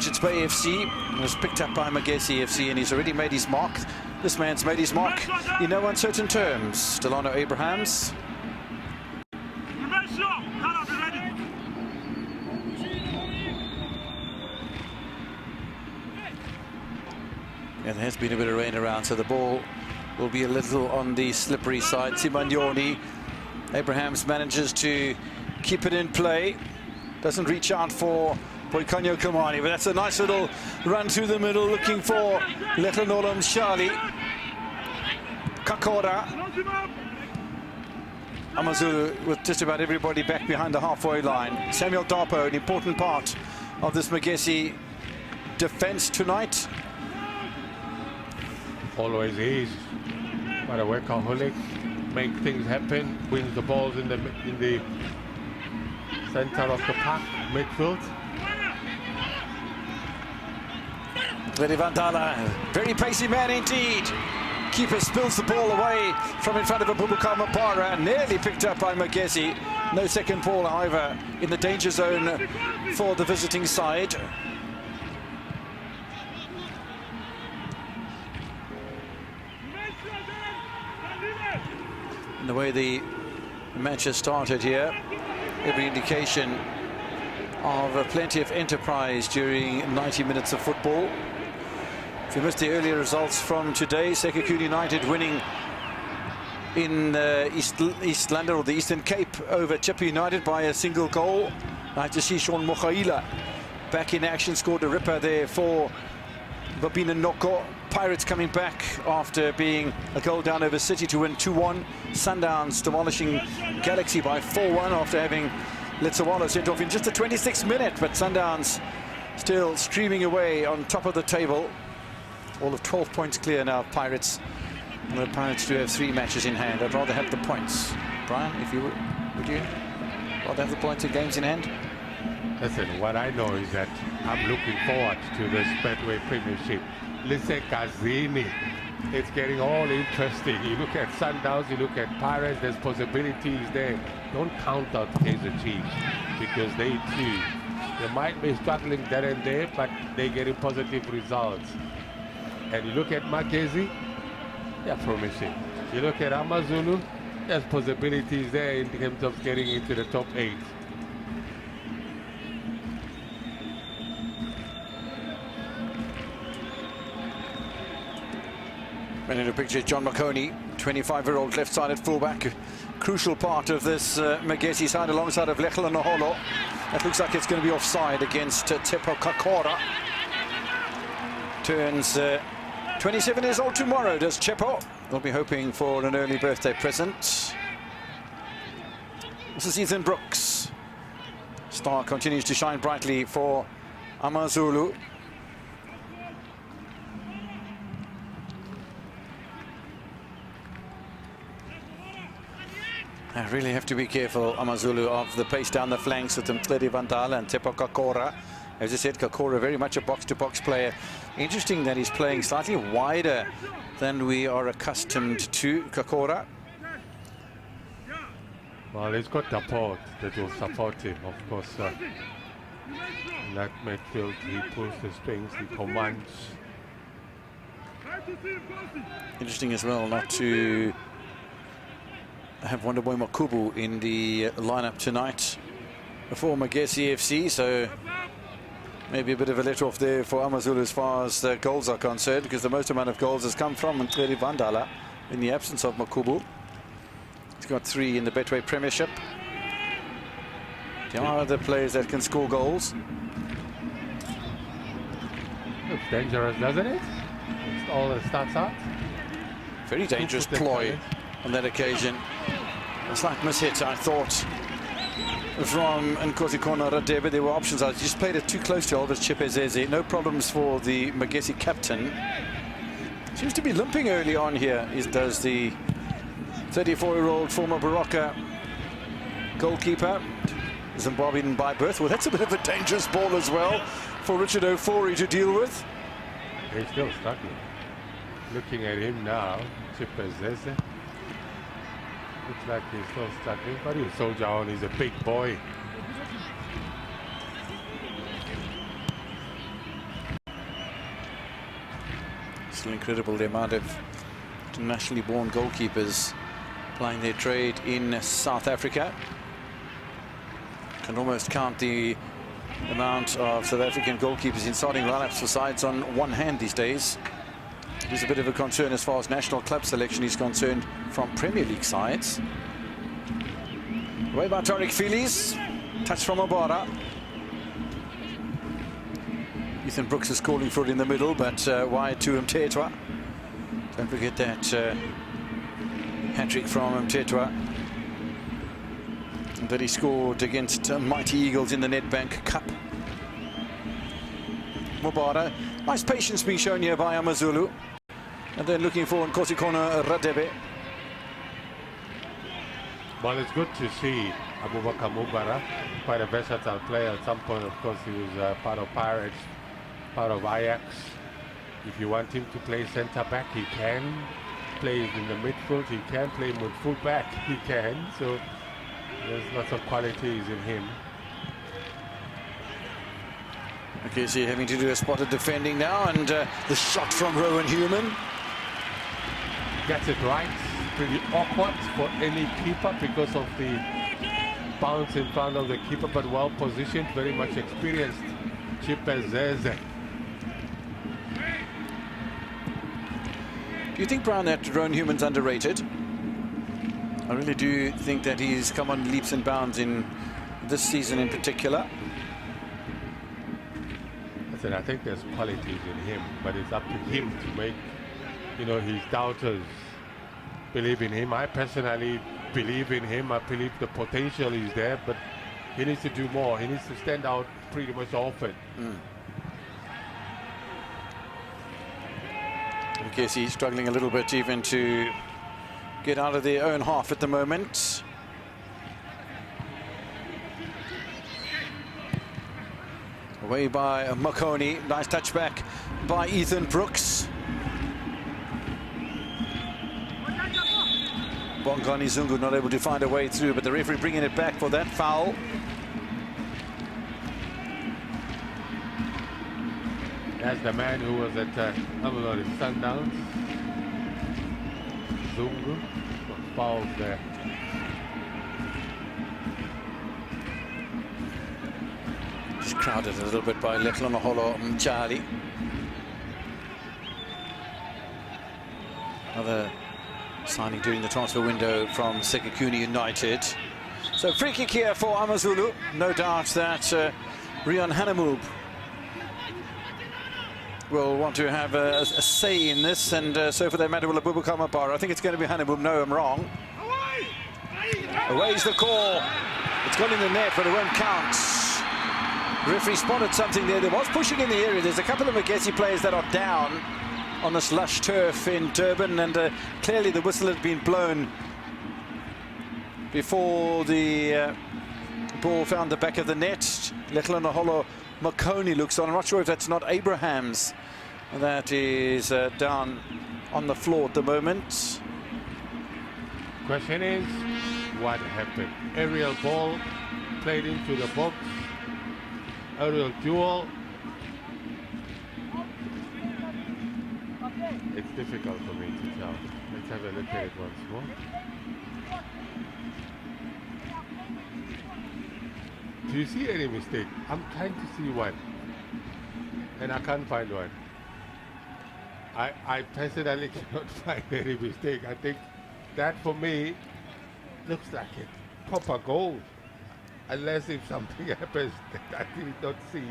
It's Bay FC, was picked up by Magesi FC, and he's already made his mark. This man's made his mark in no uncertain terms. Delano Abrahams. And there has been a bit of rain around, so the ball will be a little on the slippery side. Simanyoni. Abrahams manages to keep it in play. Doesn't reach out for Boikanyo Kamani, but that's a nice little run through the middle, looking for Letlanolam Shali. Kakora. AmaZulu with just about everybody back behind the halfway line. Samuel Dapo, an important part of this Magesi defense tonight. Always is. What a workaholic. Make things happen. Wins the balls in the center of the park, midfield. Vandala, very pacey man indeed. Keeper spills the ball away from in front of Abubakar Mapara, nearly picked up by Magesi. No second ball, however, in the danger zone for the visiting side. The way the match has started here, every indication of plenty of enterprise during 90 minutes of football. If you missed the earlier results from today, Sekhukhune United winning in East London, or the Eastern Cape, over Chippa United by a single goal. Nice to see Sean Mokhaila back in action, scored a ripper there for Babina Noko. Pirates coming back after being a goal down over City to win 2-1. Sundowns demolishing Galaxy by 4-1 after having Letsawalo sent off in just the 26th minute, but Sundowns still streaming away on top of the table. All of 12 points clear now of Pirates. The Pirates do have 3 matches in hand. I'd rather have the points. Brian, if you would you rather have the points in games in hand? Listen, what I know is that I'm looking forward to this Betway Premiership. Listen, Kazini, it's getting all interesting. You look at Sundowns, you look at Pirates, there's possibilities there. Don't count out Kaizer Chiefs, because they too, they might be struggling there and there, but they're getting positive results. And you look at Magesi, they're promising. You look at AmaZulu, there's possibilities there in terms of getting into the top 8. And in a picture, John Makoni, 25-year-old left-sided fullback, crucial part of this Magesi side alongside of Lechela Noholo. That looks like it's going to be offside against Tepo Kakora. Turns 27 years old tomorrow, does Chepo. We'll be hoping for an early birthday present. This is Ethan Brooks. Star continues to shine brightly for AmaZulu. I really have to be careful, AmaZulu, of the pace down the flanks with Mtledi Vandala and Tepo Kakora. As I said, Kakora very much a box-to-box player. Interesting that he's playing slightly wider than we are accustomed to, Kakora. Well, he's got support that will support him, of course. In that midfield, he pulls the strings, he commands. Interesting as well not to have Wonderboy Makubu in the lineup tonight for Magesi FC, so maybe a bit of a let-off there for AmaZulu as far as the goals are concerned, because the most amount of goals has come from Mtledi Vandala in the absence of Makubu. He's got 3 in the Betway Premiership. There are other players that can score goals. Looks dangerous, doesn't it? It's all that starts out. Very dangerous ploy on that occasion. A slight mishit, I thought, from Nkosi Radebe. There were options. I just played it too close to Elvis Chipezeze. No problems for the Magesi captain. Seems to be limping early on here. Does the 34-year-old former Baroka goalkeeper, Zimbabwean by birth. Well, that's a bit of a dangerous ball as well for Richard Ofori to deal with. He's still struggling. Looking at him now, Chipezeze. Looks like he's still struggling, but he's soldier on. He's a big boy. Still incredible the amount of internationally born goalkeepers playing their trade in South Africa. Can almost count the amount of South African goalkeepers in starting lineups for sides on one hand these days. There's a bit of a concern as far as national club selection is concerned from Premier League sides. Away by Tariq Phillies. Touch from Obara. Ethan Brooks is calling for it in the middle, but wide to Mtetwa. Don't forget that hat-trick from Mtetwa that he scored against Mighty Eagles in the Nedbank Cup. Mubara, nice patience being shown here by AmaZulu. And then looking for Nkosi Radebe. Well, it's good to see Abubakar Mubara, quite a versatile player. At some point, of course, he was part of Pirates, part of Ajax. If you want him to play centre-back, he can. Play in the midfield, he can. Play with full-back, he can. So there's lots of qualities in him. Okay, so having to do a spot of defending now, and the shot from Rowan Human. Gets it right. Pretty awkward for any keeper because of the bounce in front of the keeper, but well positioned, very much experienced. Chipezeze. Do you think, Brown, that Rowan Human's underrated? I really do think that he's come on leaps and bounds in this season in particular. Listen, I think there's qualities in him, but it's up to him to make, his doubters believe in him. I personally believe in him. I believe the potential is there, but he needs to do more. He needs to stand out pretty much often. Magesi struggling a little bit even to get out of their own half at the moment. Away by Makoni. Nice touchback by Ethan Brooks. Bongani Zungu not able to find a way through, but the referee bringing it back for that foul. That's the man who was at Sundowns. Zungu got fouled there. Just crowded a little bit by Letlonaholo Mchali. Another signing during the transfer window from Sekekuni United. So free kick here for AmaZulu. No doubt that Rian Hanemoob will want to have a say in this, and so for that matter will Abubakar Mubara. I think it's going to be Hanemoob. No, I'm wrong. Away's the call. It's gone in the net, but it won't count. The referee spotted something there. There was pushing in the area. There's a couple of Magesi players that are down on this lush turf in Durban, and clearly the whistle had been blown before the ball found the back of the net. Letlonaholo Makoni looks on. I'm not sure if that's not Abraham's. That is down on the floor at the moment. Question is, what happened? Aerial ball played into the box. Aerial duel. It's difficult for me to tell. Let's have a look at it once more. Do you see any mistake? I'm trying to see one, and I can't find one. I personally cannot find any mistake. I think that for me looks like a proper goal, unless if something happens that I did not see.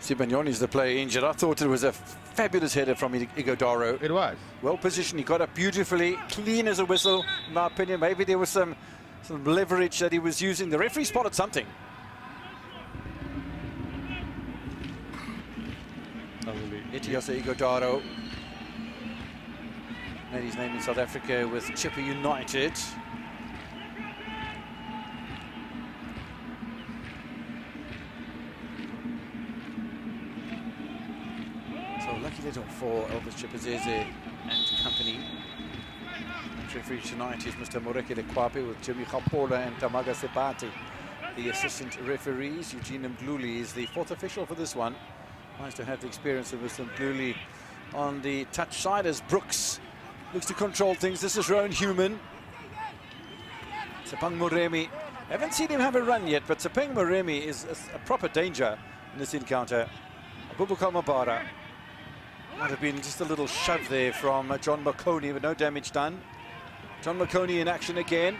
Sibanyoni is the player injured. I thought it was a fabulous header from Igodaro. It was. Well positioned. He got up beautifully, clean as a whistle, in my opinion. Maybe there was some leverage that he was using. The referee spotted something. Etiasa Igodaro made his name in South Africa with Chipper United. So lucky little for Elvis Chipazeze and company. Referee tonight is Mr. Moreke Lekwape with Jimmy Khapola and Tamaga Sepati. The assistant referees. Eugene Mgluli is the fourth official for this one. Nice to have the experience of Mr. Mgluli on the touch side as Brooks looks to control things. This is Rowan Human. Tsepang Moremi. Haven't seen him have a run yet, but Tsepang Moremi is a proper danger in this encounter. Abubakar Mabara. Might have been just a little shove there from John Makoni, but no damage done. John Makoni in action again.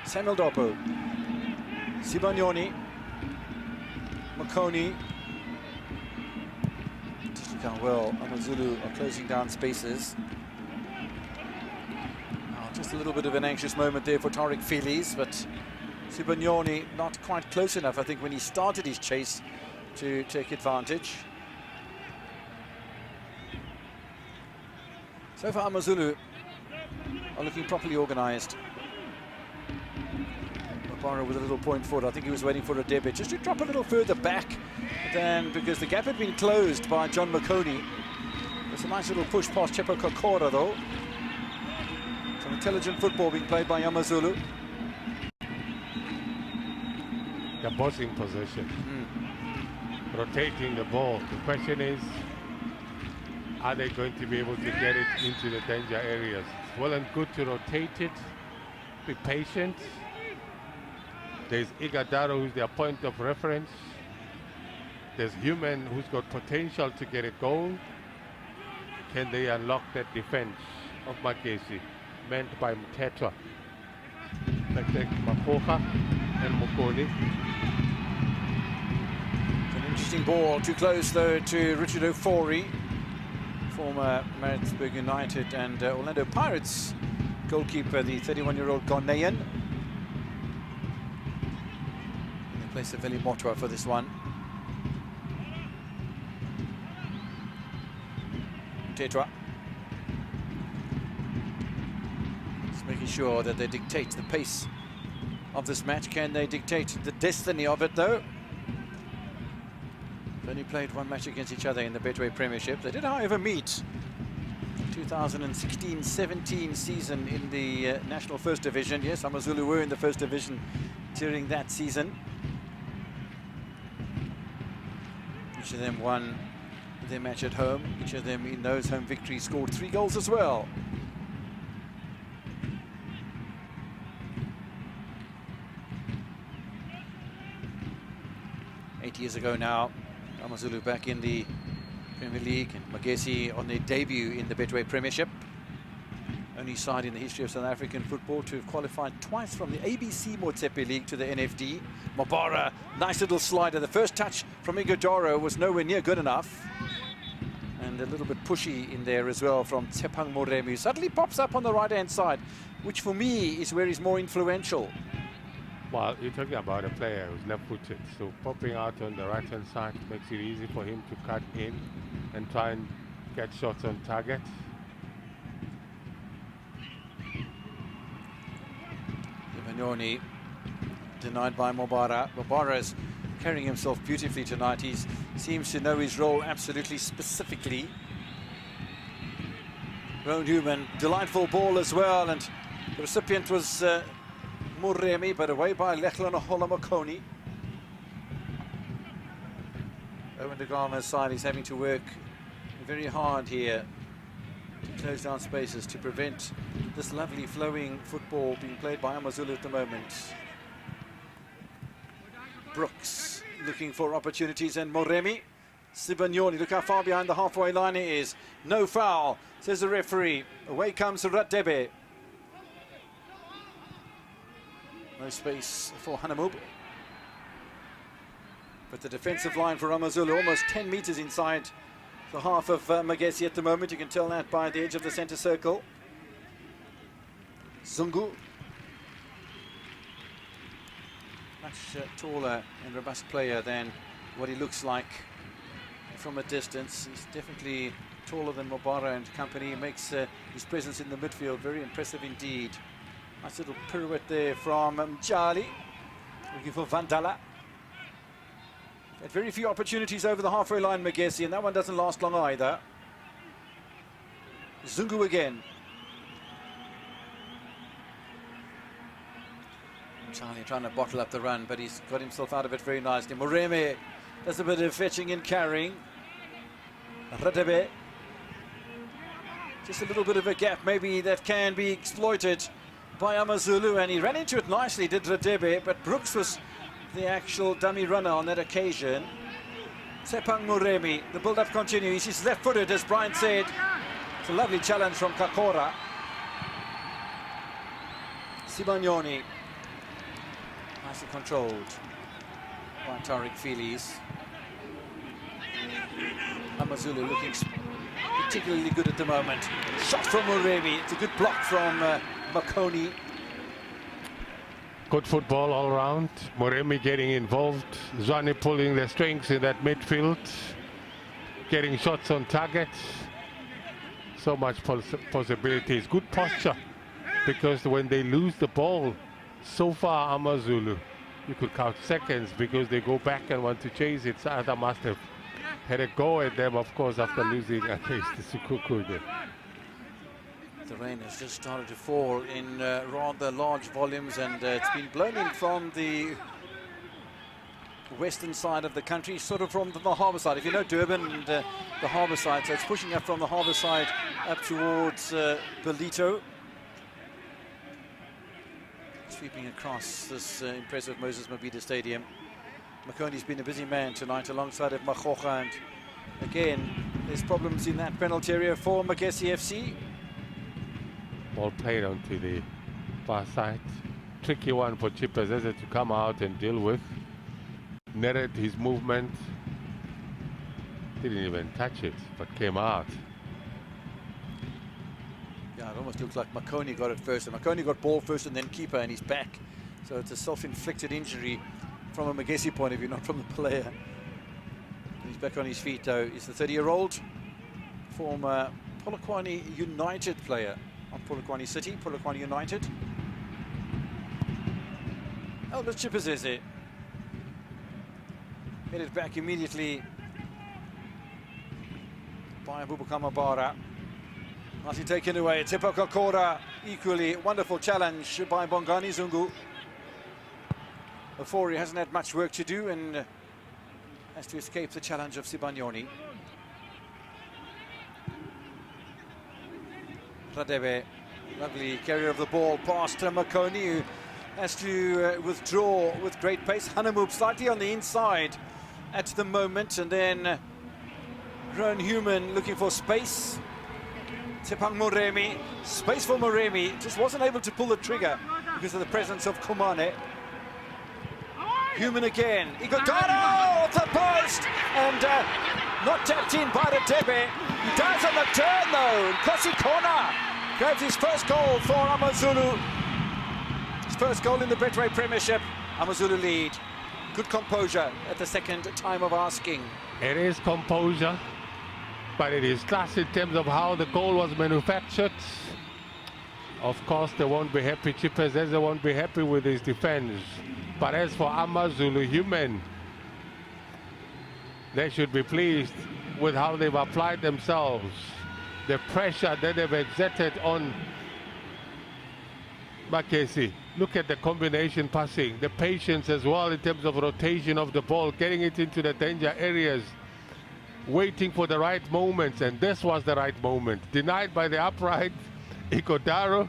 Samuel Dopo. Sibanyoni. Makoni. Well, AmaZulu are closing down spaces. Just a little bit of an anxious moment there for Tariq Feliz, but Sibanyoni not quite close enough, I think, when he started his chase to take advantage. So far, AmaZulu are looking properly organised. Mabara with a little point forward. I think he was waiting for a debit just to drop a little further back, then because the gap had been closed by John Makoni. There's a nice little push past Chepo Kokora, though. Some intelligent football being played by AmaZulu. The bossing possession. Rotating the ball. The question is, are they going to be able to get it into the danger areas? It's well and good to rotate it, be patient. There's Igadaro, who's their point of reference. There's Human, who's got potential to get a goal. Can they unlock that defense of Magesi, meant by Mtetwa? Makoha and Mokoni. It's an interesting ball, too close though to Richard Ofori, former Maritzburg United and Orlando Pirates goalkeeper, the 31-year-old Ghanaian. In the place of Veli Motwa for this one. Tetwa. Just making sure that they dictate the pace of this match. Can they dictate the destiny of it, though? They've only played one match against each other in the Betway Premiership. They did, however, meet 2016-17 season in the National First Division. Yes, AmaZulu were in the First Division during that season. Each of them won their match at home. Each of them in those home victories scored 3 goals as well. Years ago now, AmaZulu back in the Premier League, and Magesi on their debut in the Betway Premiership. Only side in the history of South African football to have qualified twice from the ABC Motsepe League to the NFD. Mabara, nice little slider. The first touch from Igodoro was nowhere near good enough. And a little bit pushy in there as well from Tsepang Moremi. Suddenly pops up on the right-hand side, which for me is where he's more influential. Well, you're talking about a player who's left-footed, so popping out on the right-hand side makes it easy for him to cut in and try and get shots on target. Ivanyoni denied by Mabara. Mabara's carrying himself beautifully tonight. He seems to know his role absolutely specifically. Rowan Human, delightful ball as well, and the recipient was Moremi, but away by Lechlon Makoni. Owen de Gama's side is having to work very hard here to close down spaces to prevent this lovely flowing football being played by AmaZulu at the moment. Brooks looking for opportunities, and Moremi. Sibanyoni, look how far behind the halfway line he is. No foul, says the referee. Away comes Radebe. No space for Hanamub. But the defensive line for AmaZulu almost 10 meters inside the half of Magesi at the moment. You can tell that by the edge of the center circle. Zungu. Much taller and robust player than what he looks like from a distance. He's definitely taller than Mabara and company. He makes his presence in the midfield very impressive indeed. Nice little pirouette there from Mjali, looking for Vandala. Had very few opportunities over the halfway line, Magesi, and that one doesn't last long either. Zungu again. Charlie trying to bottle up the run, but he's got himself out of it very nicely. Moremi does a bit of fetching and carrying. Radebe. Just a little bit of a gap maybe that can be exploited by AmaZulu, and he ran into it nicely, did Radebe, but Brooks was the actual dummy runner on that occasion. Tshepang Moremi, the build-up continues. He's left-footed, as Brian said. It's a lovely challenge from Kakora. Sibanyoni, nicely controlled by Tariq Feliz. AmaZulu looking particularly good at the moment. Shot from Moremi. It's a good block from Makoni. Good football all around. Moremi getting involved. Zwane pulling the strings in that midfield. Getting shots on target. So much possibilities. Good posture. Because when they lose the ball, so far AmaZulu, you could count seconds because they go back and want to chase it. Sada must have had a go at them, of course, after losing against the Sukukube. The rain has just started to fall in rather large volumes, and it's been blown in from the western side of the country, sort of from the harbour side. If you know Durban and the harbour side, so it's pushing up from the harbour side up towards Belito. Sweeping across this impressive Moses Mabhida Stadium. Makoni's been a busy man tonight alongside of Makgoga, and again there's problems in that penalty area for Magesi FC. Ball played onto the far side. Tricky one for Chipazeze to come out and deal with. Netted his movement. Didn't even touch it, but came out. Yeah, it almost looks like Makoni got it first, and Makoni got ball first and then keeper, and he's back. So it's a self-inflicted injury from a Magesi point of view, not from the player. He's back on his feet though. He's the 30-year-old former Polokwane United player on Polokwane City, Polokwane United. Albert Chipazeze headed back immediately by Abubakar Mabara. Nicely taken away. Tsepo Kakora, equally wonderful challenge by Bongani Zungu. Before he hasn't had much work to do and has to escape the challenge of Sibanyoni. Radebe, lovely carrier of the ball past Makoni, who has to withdraw with great pace. Hanamub slightly on the inside at the moment, and then Rowan Human looking for space. Tshepang Moremi, space for Moremi, just wasn't able to pull the trigger because of the presence of Kumane. Human again, Igodaro off the post, and not tapped in by Radebe. He dies on the turn though, and Kosi Kona grabs his first goal for AmaZulu. His first goal in the Betway Premiership. AmaZulu lead. Good composure at the second time of asking. It is composure, but it is class in terms of how the goal was manufactured. Of course, they won't be happy. Chipazeze won't be happy with his defense. But as for AmaZulu Human, they should be pleased with how they've applied themselves. The pressure that they've exerted on Magesi. Look at the combination passing, the patience as well in terms of rotation of the ball, getting it into the danger areas, waiting for the right moments, and this was the right moment. Denied by the upright, Ikodaro,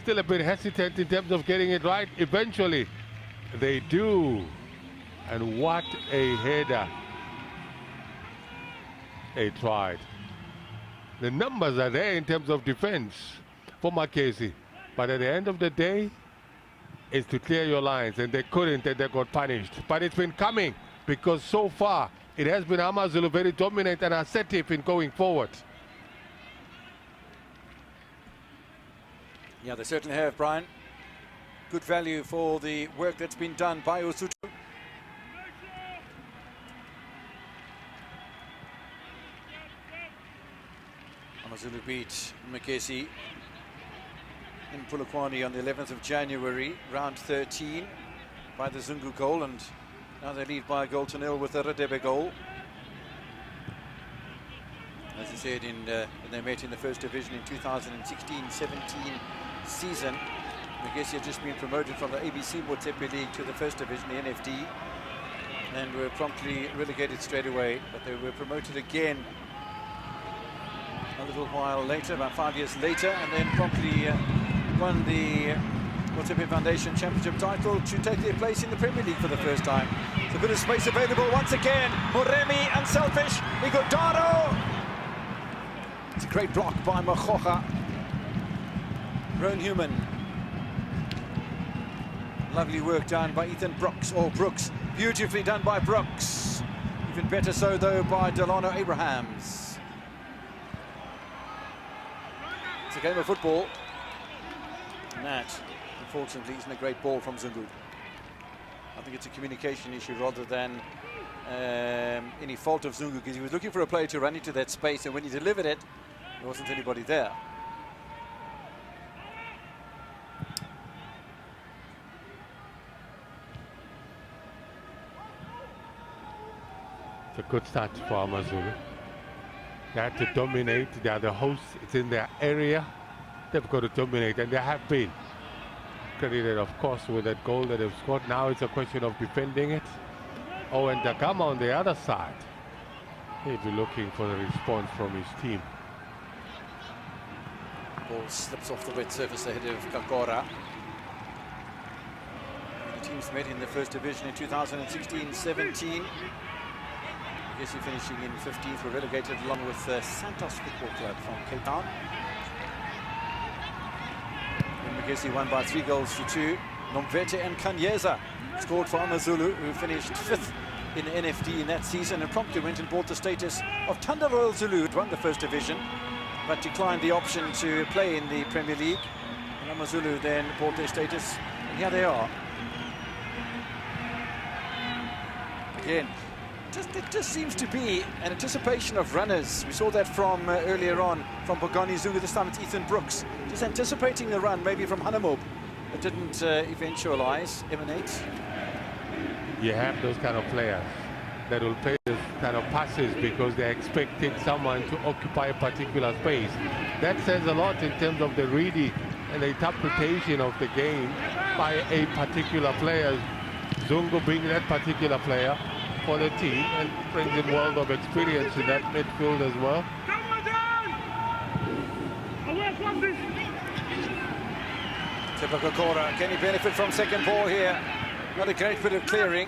still a bit hesitant in terms of getting it right. Eventually, they do. And what a header. They tried. The numbers are there in terms of defense for Magesi. But at the end of the day, it's to clear your lines, and they couldn't, and they got punished. But it's been coming, because so far, it has been AmaZulu very dominant and assertive in going forward. Yeah, they certainly have, Brian. Good value for the work that's been done by Usutu. AmaZulu beat Magesi in Polokwane on the 11th of January, round 13, by the Zungu goal, and now they lead by a goal to nil with a Radebe goal. As I said, when they met in the first division in 2016-17 season, Magesi had just been promoted from the ABC Motepe League to the first division, the NFD, and were promptly relegated straight away, but they were promoted again a little while later, about 5 years later, and then promptly won the Motsepe Foundation Championship title to take their place in the Premier League for the first time. It's a bit of space available once again. Moremi, unselfish. Igodaro. It's a great block by Magoga. Roan Human. Lovely work done by Ethan Brooks. Beautifully done by Brooks. Even better so, though, by Delano Abrahams. It's a game of football. And that, unfortunately, isn't a great ball from Zungu. I think it's a communication issue rather than any fault of Zungu, because he was looking for a player to run into that space, and when he delivered it, there wasn't anybody there. It's a good start for AmaZulu. They had to dominate. They are the hosts. It's in their area. They've got to dominate, and they have been. Credited, of course, with that goal that they've scored. Now it's a question of defending it. Oh, and Dagama on the other side. He'll be looking for the response from his team. Ball slips off the wet surface ahead of Kakora. The teams met in the first division in 2016-17. Magesi finishing in 15th, were relegated along with Santos Football Club from Cape Town. And Magesi won by 3-2. Nomvete and Kanyeza scored for AmaZulu, who finished 5th in the NFD in that season and promptly went and bought the status of Thunder Royal Zulu, who won the first division, but declined the option to play in the Premier League. And AmaZulu then bought their status, and here they are. Again, it just seems to be an anticipation of runners. We saw that from earlier on from Bongani Zungu. This time it's Ethan Brooks, just anticipating the run, maybe from Hanemob. It didn't emanate. You have those kind of players that will play this kind of passes because they're expecting someone to occupy a particular space. That says a lot in terms of the reading and the interpretation of the game by a particular player. Zungu being that particular player for the team and brings in world of experience in that midfield as well. Kakora, can he benefit from second ball here? Not a great bit of clearing.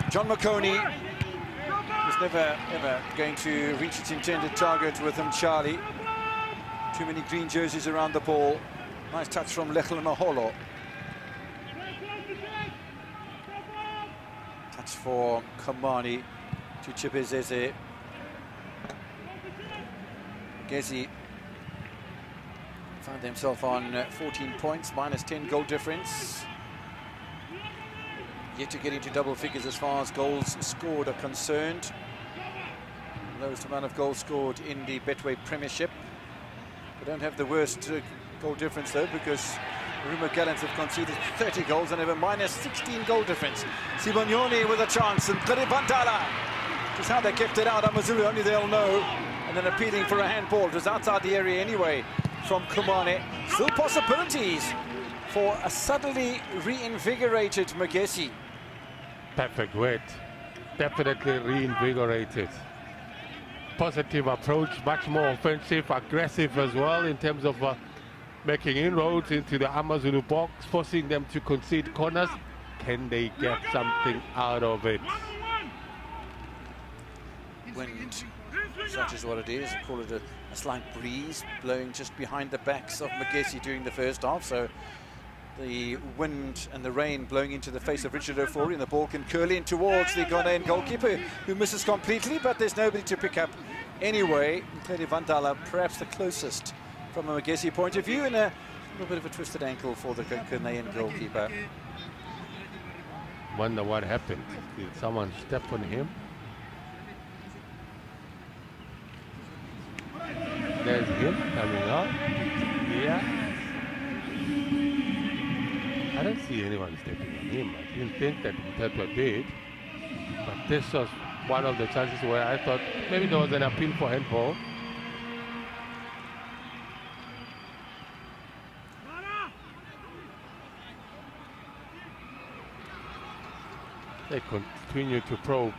John McConey was never ever going to reach its intended target with him, Charlie. Too many green jerseys around the ball. Nice touch from Lechle Maholo. Touch for Kamani to Chibezeze. Magesi found himself on 14 points, minus 10 goal difference. Yet to get into double figures as far as goals scored are concerned. Lowest amount of goals scored in the Betway Premiership. We don't have the worst goal difference though, because Rumo Gallants have conceded 30 goals and have a minus 16 goal difference. Sibonyoni with a chance, and Vandala. Just how they kept it out, AmaZulu, only they'll know. And then appealing for a handball. It was outside the area anyway from Kumane. Still possibilities for a suddenly reinvigorated Magesi. Perfect word. Definitely reinvigorated. Positive approach, much more offensive, aggressive as well in terms of making inroads into the AmaZulu box, forcing them to concede corners. Can they get something out of it? Wind, such is what it is. I call it a slight breeze blowing just behind the backs of Magesi during the first half. So the wind and the rain blowing into the face of Richard Ofori, and the ball can curl in towards the Ghanaian goalkeeper, who misses completely, but there's nobody to pick up anyway. Clearly Vandala perhaps the closest from a Magesi point of view, and a little bit of a twisted ankle for the Ghanaian goalkeeper. Wonder what happened. Did someone step on him? There's him coming out. Yeah. I don't see anyone stepping on him. I didn't think that was did. But this was one of the chances where I thought maybe there was an appeal for handball. They continue to probe.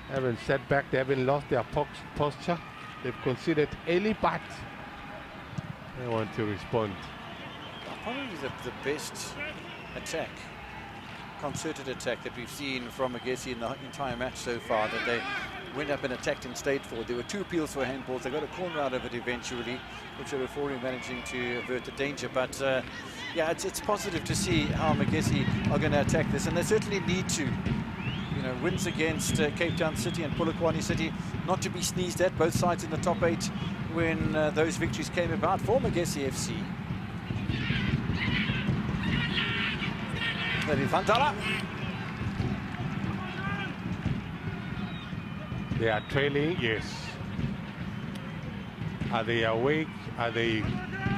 They haven't set back, they haven't lost their posture. They've conceded early, but they want to respond. Probably the best attack, concerted attack that we've seen from Magesi in the entire match so far, that they went up and attacked and stayed for. There were 2 appeals for handballs. They got a corner out of it eventually, which the referee managing to avert the danger. But yeah, it's positive to see how Magesi are going to attack this, and they certainly need to. You know, wins against Cape Town City and Polokwane City, not to be sneezed at, both sides in the top 8 when those victories came about for Magesi FC. Vandala. They are trailing, yes. Are they awake? Are they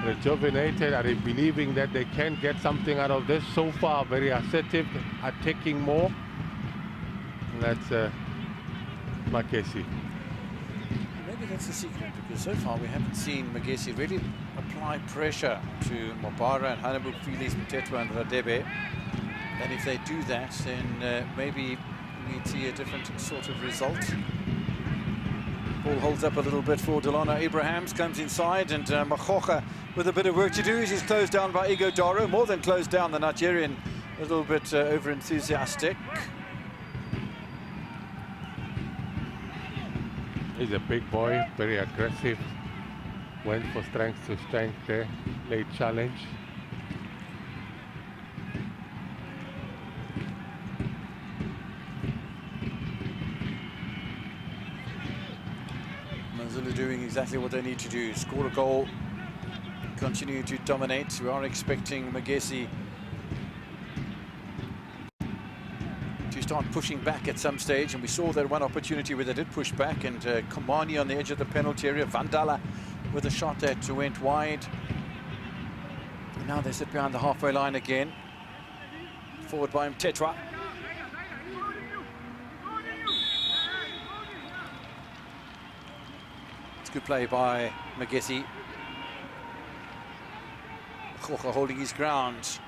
rejuvenated? Are they believing that they can get something out of this? So far, very assertive, attacking more. That's Magesi. Maybe that's the secret, because so far we haven't seen Magesi really apply pressure to Mobara and Hannibal, Felix, Mtetwa and Radebe. And if they do that, then maybe we'd see a different sort of result. Ball holds up a little bit for Delano Abrahams, comes inside, and Makgocha with a bit of work to do. He's closed down by Igodaro, more than closed down, the Nigerian, a little bit over-enthusiastic. He's a big boy, very aggressive. Went for strength to strength there, late challenge. AmaZulu doing exactly what they need to do, score a goal, continue to dominate. We are expecting Magesi to start pushing back at some stage, and we saw that one opportunity where they did push back, and Komani on the edge of the penalty area, Vandala with a shot that went wide. And now they sit behind the halfway line again. Forward by Mtetwa. It's good play by Magesi. Makgocha holding his ground.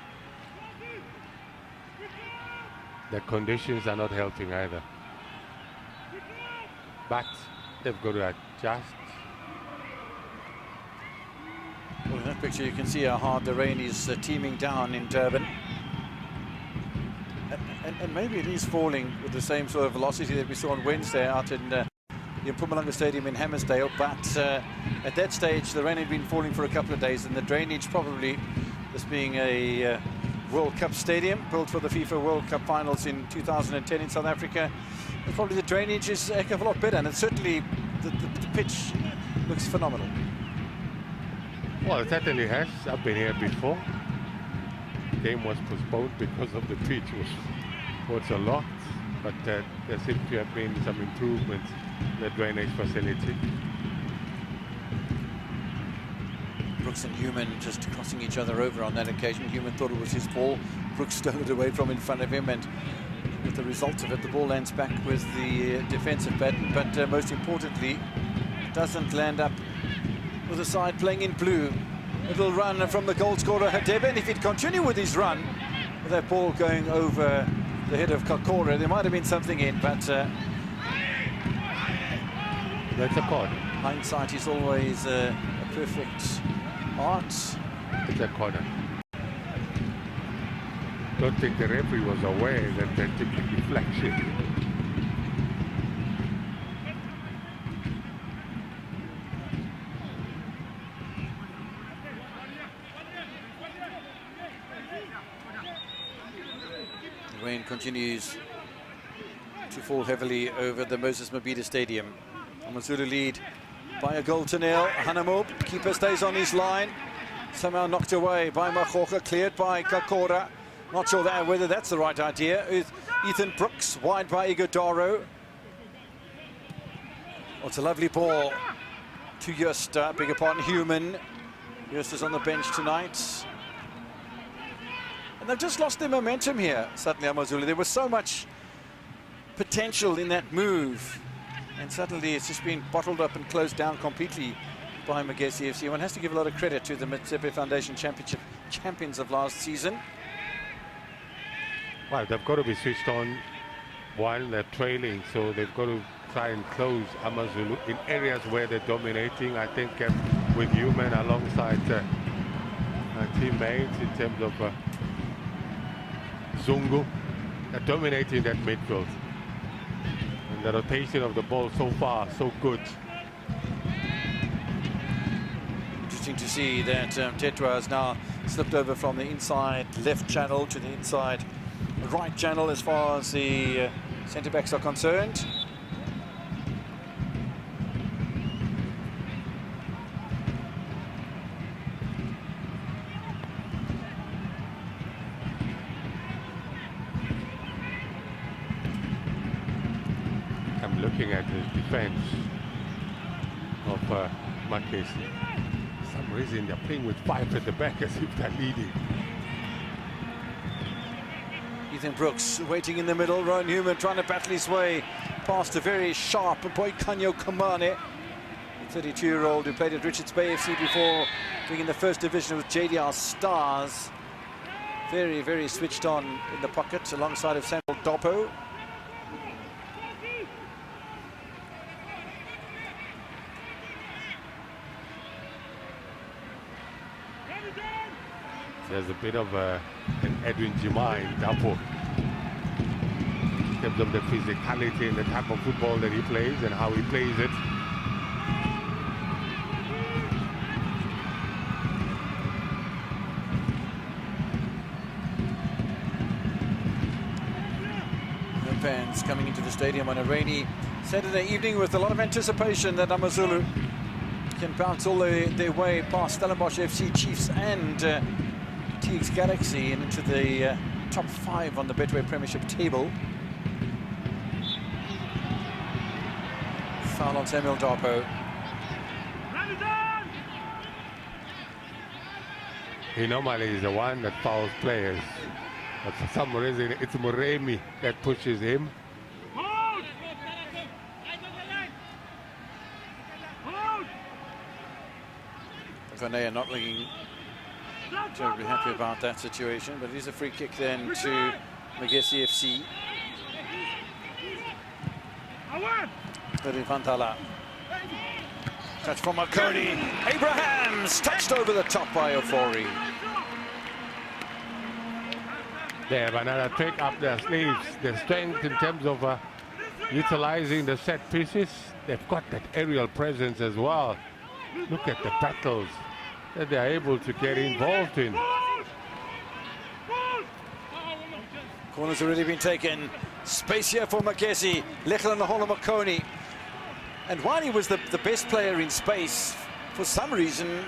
The conditions are not helping either. But they've got to adjust. Well, in that picture you can see how hard the rain is teeming down in Durban. And maybe it is falling with the same sort of velocity that we saw on Wednesday out in the Mpumalanga Stadium in Hammersdale. But at that stage the rain had been falling for a couple of days, and the drainage, probably this being a World Cup stadium built for the FIFA World Cup finals in 2010 in South Africa, and probably the drainage is a heck of a lot better, and it's certainly the pitch looks phenomenal. Well, it certainly has. I've been here before. The game was postponed because of the pitch was a lot, but there seems to have been some improvements in the drainage facility. Brooks and Human just crossing each other over on that occasion. Human thought it was his ball. Brooks stole it away from in front of him, and with the result of it, the ball lands back with the defensive pattern, but most importantly, doesn't land up with the side playing in blue. Little run from the goal scorer Hadebe, and if he'd continue with his run, with that ball going over the head of Kakora, there might have been something in, but that's a corner. Hindsight is always a perfect art. It's a corner. Don't think the referee was aware that there took a deflection. The rain continues to fall heavily over the Moses Mabhida Stadium. AmaZulu lead by a goal to nil. Hanamo, keeper stays on his line. Somehow knocked away by Makgocha, cleared by Kakora. Not sure whether that's the right idea. Ethan Brooks, wide by Igodaro. Oh, it's a lovely ball to Justa, beg your pardon, Human. Justa's on the bench tonight. And they've just lost their momentum here, suddenly, AmaZulu. There was so much potential in that move, and suddenly it's just been bottled up and closed down completely by Magesi FC. One has to give a lot of credit to the Motsepe Foundation Championship champions of last season. Well, they've got to be switched on while they're trailing, so they've got to try and close AmaZulu in areas where they're dominating. I think with Human alongside teammates in terms of Zungu, they're dominating that midfield. And the rotation of the ball so far, so good. Interesting to see that Tetra has now slipped over from the inside left channel to the inside right channel as far as the centre-backs are concerned. I'm looking at the defense of Magesi. For some reason they're playing with 5 at the back as if they're leading. Ethan Brooks waiting in the middle. Rowan Human trying to battle his way past a very sharp Boikanyo Kamane, the 32-year-old who played at Richards Bay FC before being in the first division with JDR Stars. Very, very switched on in the pocket alongside of Samuel Dopo. There's a bit of an Edwin Jima in Dapo in terms of the physicality and the type of football that he plays and how he plays it. The fans coming into the stadium on a rainy Saturday evening with a lot of anticipation that AmaZulu can bounce all their way past Stellenbosch FC, Chiefs and Teagues Galaxy and into the top 5 on the Betway Premiership table. Foul on Samuel Dopo. He normally is the one that fouls players, but for some reason it's Moremi that pushes him. Vanea not looking terribly happy about that situation, but it is a free kick then to Magesi FC. Vantala. Touch from Marconi. Abrahams touched over the top by Ofori. They have another trick up their sleeves. The strength in terms of utilizing the set pieces. They've got that aerial presence as well. Look at the battles that they are able to get involved in. Corner's already been taken. Space here for Magesi. Lechel and the whole of Marconi. And while he was the best player in space, for some reason,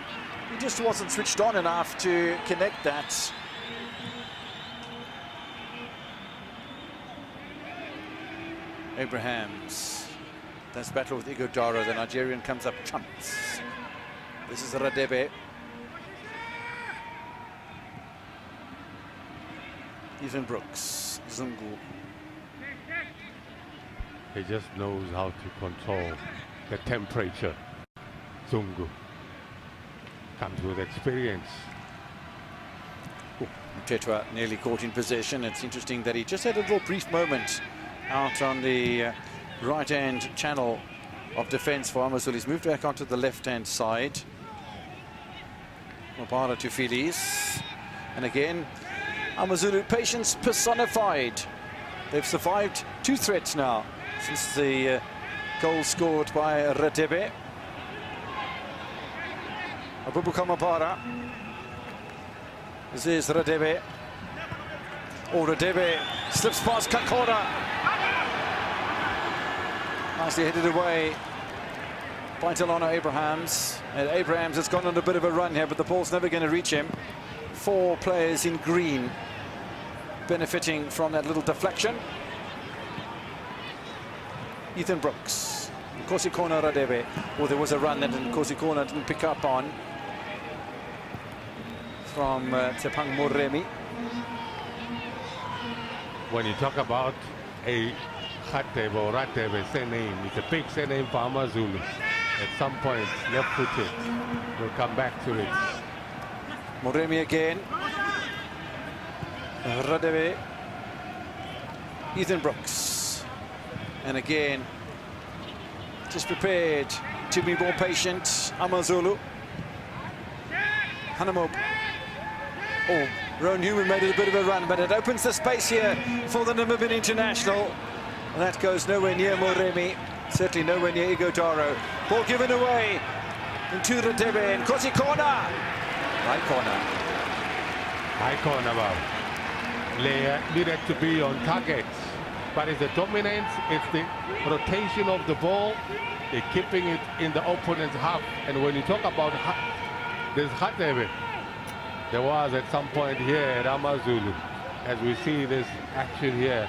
he just wasn't switched on enough to connect that. Abrahams. That's battle with Igodaro. The Nigerian comes up trumps. This is Radebe. Ethan Brooks. Zungu. He just knows how to control the temperature. Zungu comes with experience. Tetra nearly caught in possession. It's interesting that he just had a little brief moment out on the right-hand channel of defence for AmaZulu. He's moved back onto the left-hand side. Mabara to Feliz. And again, AmaZulu patience personified. They've survived 2 threats now since the goal scored by Radebe. Abubuka Mabara. This is Radebe. Oh, Radebe slips past Kakora. Nicely headed away by Delano Abrahams. And Abrahams has gone on a bit of a run here, but the ball's never going to reach him. 4 players in green benefiting from that little deflection. Ethan Brooks. Kosikona Radebe. Oh, there was a run that Kosikona didn't pick up on from Tsepang Moremi. When you talk about a Khatebe or Ratebe surname, it's a big surname for AmaZulu. At some point, left-footed, we'll come back to it. Moremi again. Radebe. Ethan Brooks. And again, just prepared to be more patient. AmaZulu. Hanamo. Oh, Rowan Newman made it a bit of a run, but it opens the space here for the Namibian international. And that goes nowhere near Moremi, certainly nowhere near Igodaro. Ball given away into Radebe and Kosi corner. High corner. High corner, well. Leia needed to be on target. But it's the dominance, it's the rotation of the ball, they're keeping it in the opponent's half. And when you talk about this Hadebe, there was at some point here at AmaZulu, as we see this action here,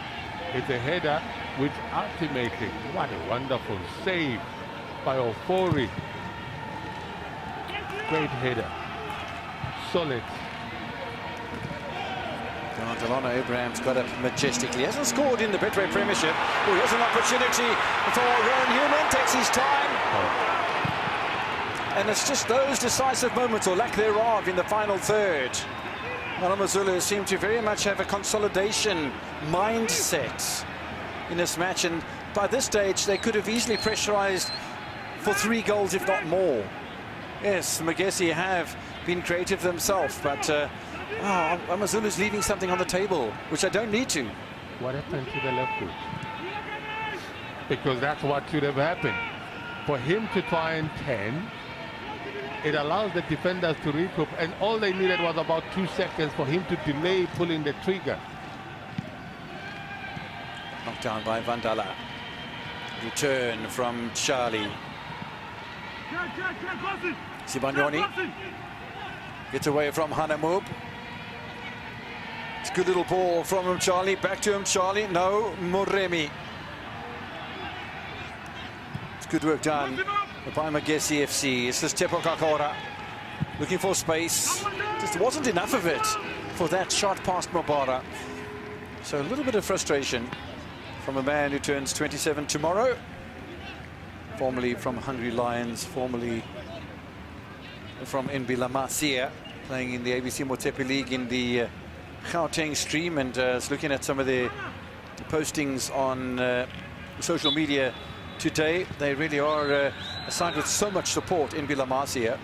it's a header which ultimately, what a wonderful save by Ofori. Great header, solid. Delano Abraham's got up majestically. He hasn't scored in the Betway Premiership. Oh, here's an opportunity for Rowan Newman. Takes his time. And it's just those decisive moments, or lack thereof, in the final third. AmaZulu seem to very much have a consolidation mindset in this match. And by this stage, they could have easily pressurized for 3 goals, if not more. Yes, Magesi have been creative themselves, but AmaZulu's leaving something on the table, which I don't need to. What happened to the left foot? Because that's what should have happened. For him to try and 10, it allows the defenders to regroup, and all they needed was about 2 seconds for him to delay pulling the trigger. Knocked down by Vandala. Return from Charlie. Sibanyoni gets away from Hanamub. It's a good little ball from him, Charlie. Back to him, Charlie. No, Moremi. It's good work done by Magesi FC. It's this Tepo Kakora looking for space. Just wasn't enough of it for that shot past Mabara. So a little bit of frustration from a man who turns 27 tomorrow. Formerly from Hungry Lions, formerly from NB La Masia, playing in the ABC Motepe League in the Gauteng stream, and looking at some of the postings on social media today. They really are a side with so much support in NB La Masia.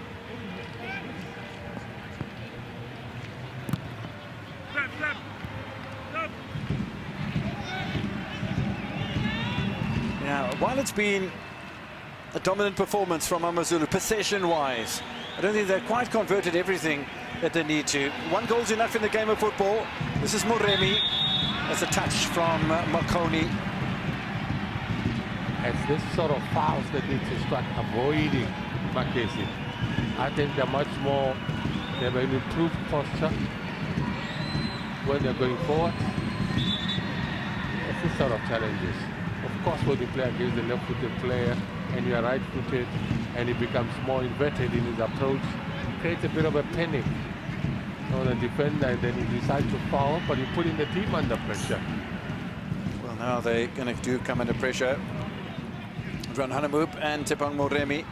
Now, while it's been a dominant performance from AmaZulu, possession-wise, I don't think they've quite converted everything that they need to. 1 goal's enough in the game of football. This is Moremi. That's a touch from Makoni. It's this sort of fouls that need to start avoiding Magesi. I think they're much more, they have an improved posture when they're going forward. It's this sort of challenges. Of course, when you play against the left-footed player and you are right-footed and he becomes more inverted in his approach, it creates a bit of a panic on the defender, and then he decides to foul, but you put in the team under pressure. Well, now they're going to come under pressure. Ron Hanamub and Tepang Moremi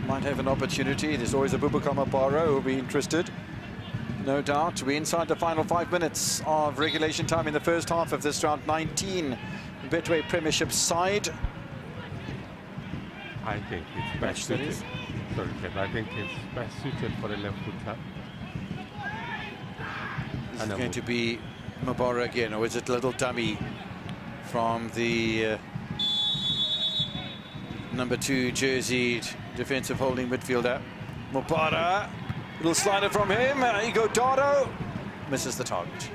might have an opportunity. There's always a Boubacar Mabara who will be interested. No doubt. We're inside the final 5 minutes of regulation time in the first half of this round 19 Betway Premiership side. I think it's best suited. Sorry, Kev, I think it's best suited for the left footer. This is going to be Mabara again, or is it little dummy from the number 2 jerseyed defensive holding midfielder? Mabara, little slider from him. Igodaro misses the target.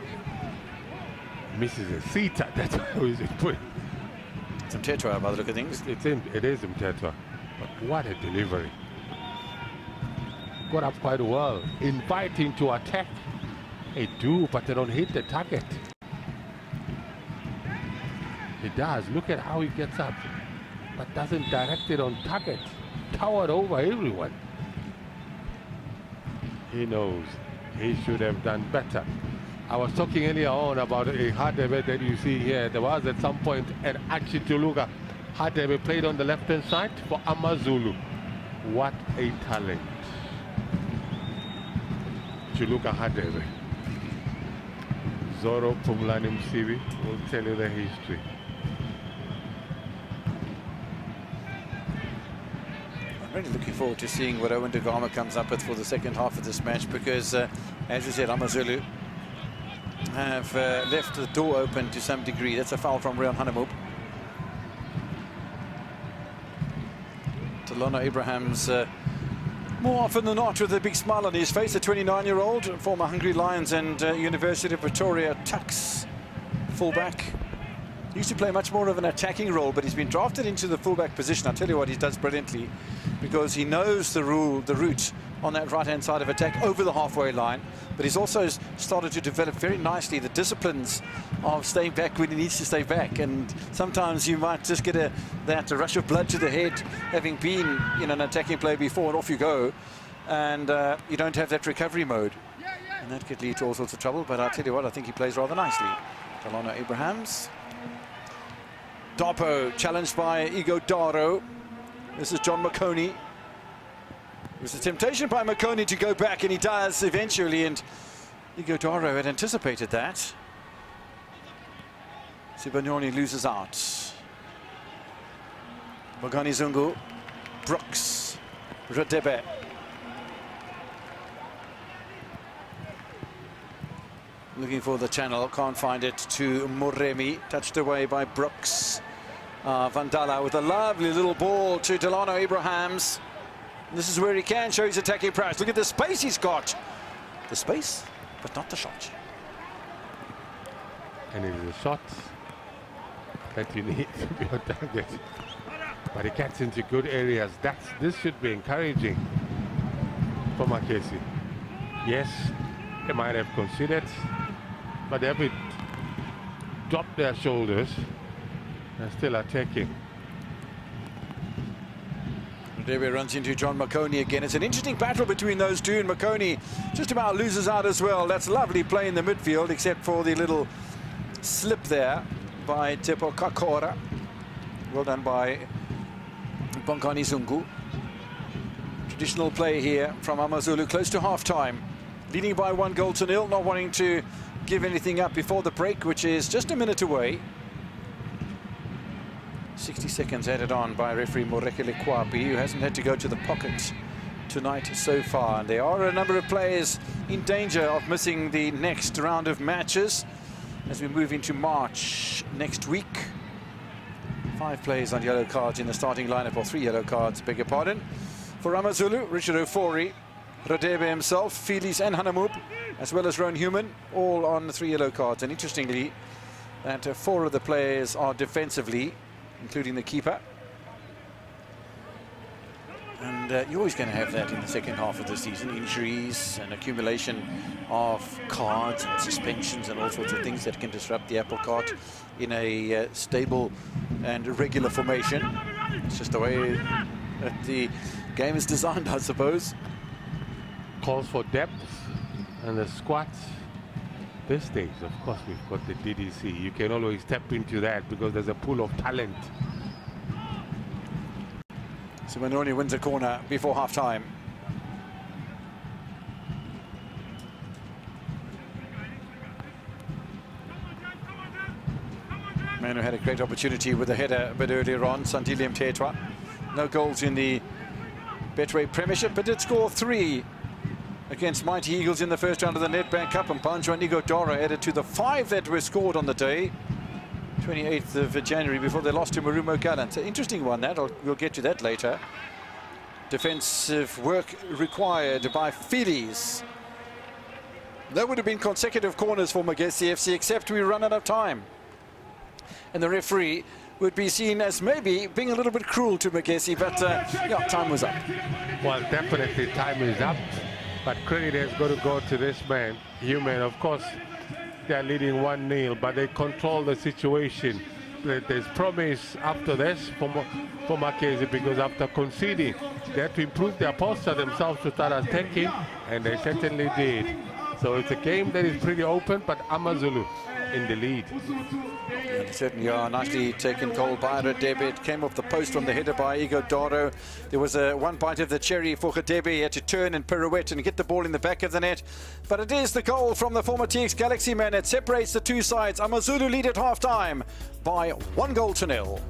Misses a seater. That's how is it put. It's Mtetwa by the look of things. It is Mtetwa. But what a delivery. Got up quite well. Inviting to attack. They do, but they don't hit the target. He does. Look at how he gets up, but doesn't direct it on target. Towered over everyone. He knows he should have done better. I was talking earlier on about a Hadebe that you see here. There was at some point an Achi Tuluga. Hadebe played on the left-hand side for AmaZulu. What a talent. Chuluka Hadebe. Zoro Pumlani Msibi will tell you the history. I'm really looking forward to seeing what Owen Dagama comes up with for the second half of this match, because, as you said, AmaZulu have left the door open to some degree. That's a foul from Rian Hanemoop. Delano Abrahams, more often than not, with a big smile on his face, a 29-year-old, former Hungry Lions and University of Pretoria Tuks fullback. Used to play much more of an attacking role, but he's been drafted into the fullback position. I'll tell you what, he does brilliantly, because he knows the route on that right-hand side of attack over the halfway line, but he's also started to develop very nicely the disciplines of staying back when he needs to stay back. And sometimes you might just get that rush of blood to the head, having been in an attacking play before, and off you go, and you don't have that recovery mode, and that could lead to all sorts of trouble. But I'll tell you what, I think he plays rather nicely. Delano Abrahams. Dopo challenged by Igo Daro. This is John McConey. It was a temptation by McConey to go back, and he does eventually, and Igo Daro had anticipated that. Sibanyoni loses out. Bongani Zungu, Brooks, Radebe. Looking for the channel, can't find it, to Moremi, touched away by Brooks. Vandala with a lovely little ball to Delano Abrahams. This is where he can show his attacking prowess. Look at the space he's got. The space, but not the shot. And it is a shot that you need to be on target. But he gets into good areas. This should be encouraging for Magesi. Yes, they might have considered, but they have dropped their shoulders and still attacking. Radebe runs into John McConey again. It's an interesting battle between those two, and McConey just about loses out as well. That's lovely play in the midfield, except for the little slip there by Tepo Kakora. Well done by Bongani Zungu. Traditional play here from AmaZulu, close to half-time. Leading by 1-0, not wanting to give anything up before the break, which is just a minute away. 60 seconds added on by referee Morekele Kwapi, who hasn't had to go to the pocket tonight so far. And there are a number of players in danger of missing the next round of matches as we move into March next week. 5 players on yellow cards in the starting lineup, or 3 yellow cards, beg your pardon. For AmaZulu, Richard Ofori, Radebe himself, Felice and Hanemoop, as well as Roan Human, all on 3 yellow cards. And interestingly, that 4 of the players are defensively, including the keeper. And you're always going to have that in the second half of the season, injuries and accumulation of cards and suspensions and all sorts of things that can disrupt the apple cart in a stable and regular formation. It's just the way that the game is designed, I suppose. Calls for depth and the squats. These days, of course, we've got the DDC. You can always tap into that because there's a pool of talent. Simononi wins a corner before half-time. Manu had a great opportunity with a header a bit earlier on, Sandile Mthethwa. No goals in the Betway Premiership, but did score 3 against Mighty Eagles in the first round of the Nedbank Cup, and Pancho and Igo Dora added to the 5 that were scored on the day, 28th of January, before they lost to Marumo Gallant. An interesting one, that. We'll get to that later. Defensive work required by Felice. That would have been consecutive corners for Magesi FC, except we run out of time. And the referee would be seen as maybe being a little bit cruel to Magesi, but yeah, time was up. Well, definitely time is up. But credit has got to go to this man, Human. Of course, they're leading 1-0, but they control the situation. There's promise after this for Magesi, because after conceding, they had to improve their posture themselves to start attacking, and they certainly did. So it's a game that is pretty open, but AmaZulu in the lead. Yeah, they certainly are. Nicely taken goal by Radebe. It came off the post from the header by Igo Doro. There was one bite of the cherry for Radebe. He had to turn and pirouette and get the ball in the back of the net. But it is the goal from the former TX Galaxy man. It separates the two sides. AmaZulu lead at half-time by 1-0.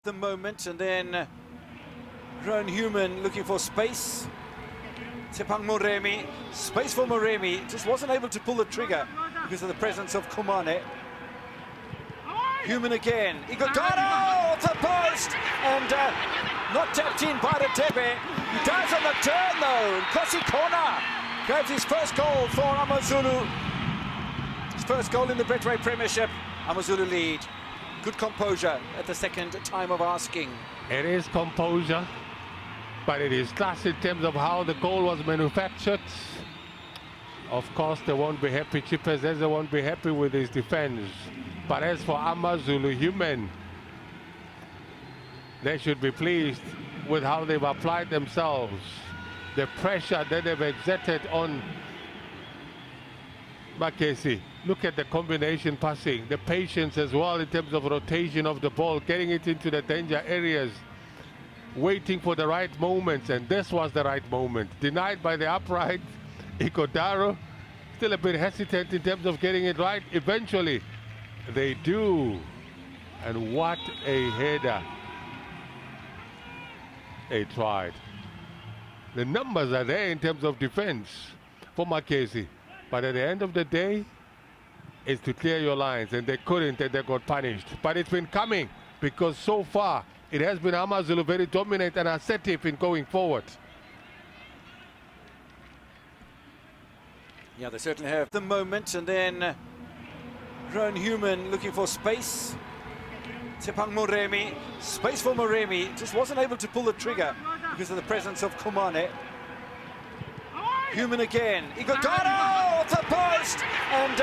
The moment, and then grown human looking for space. Tshepang Moremi, space for Moremi, just wasn't able to pull the trigger because of the presence of Kumane. Human again, Igodaro off the post, and not tapped in by the Tepe. He dies on the turn though, and Kosi Kona grabs his first goal for AmaZulu. His first goal in the Betway Premiership. AmaZulu lead. Good composure at the second time of asking. It is composure, but it is class in terms of how the goal was manufactured. Of course, they won't be happy, Chippers, as they won't be happy with his defense. But as for AmaZulu human, they should be pleased with how they've applied themselves. The pressure that they've exerted on Magesi. Look at the combination passing, the patience as well in terms of rotation of the ball, getting it into the danger areas, waiting for the right moments, and this was the right moment. Denied by the upright, Ikodaro, still a bit hesitant in terms of getting it right. Eventually, they do. And what a header. They tried. The numbers are there in terms of defense for Magesi. But at the end of the day, it's to clear your lines, and they couldn't, and they got punished. But it's been coming, because so far it has been AmaZulu very dominant and assertive in going forward. Yeah, they certainly have the moment, and then grown human looking for space. Tshepang Moremi, space for Moremi, just wasn't able to pull the trigger because of the presence of Kumane. Human again, Igodaro off the post, and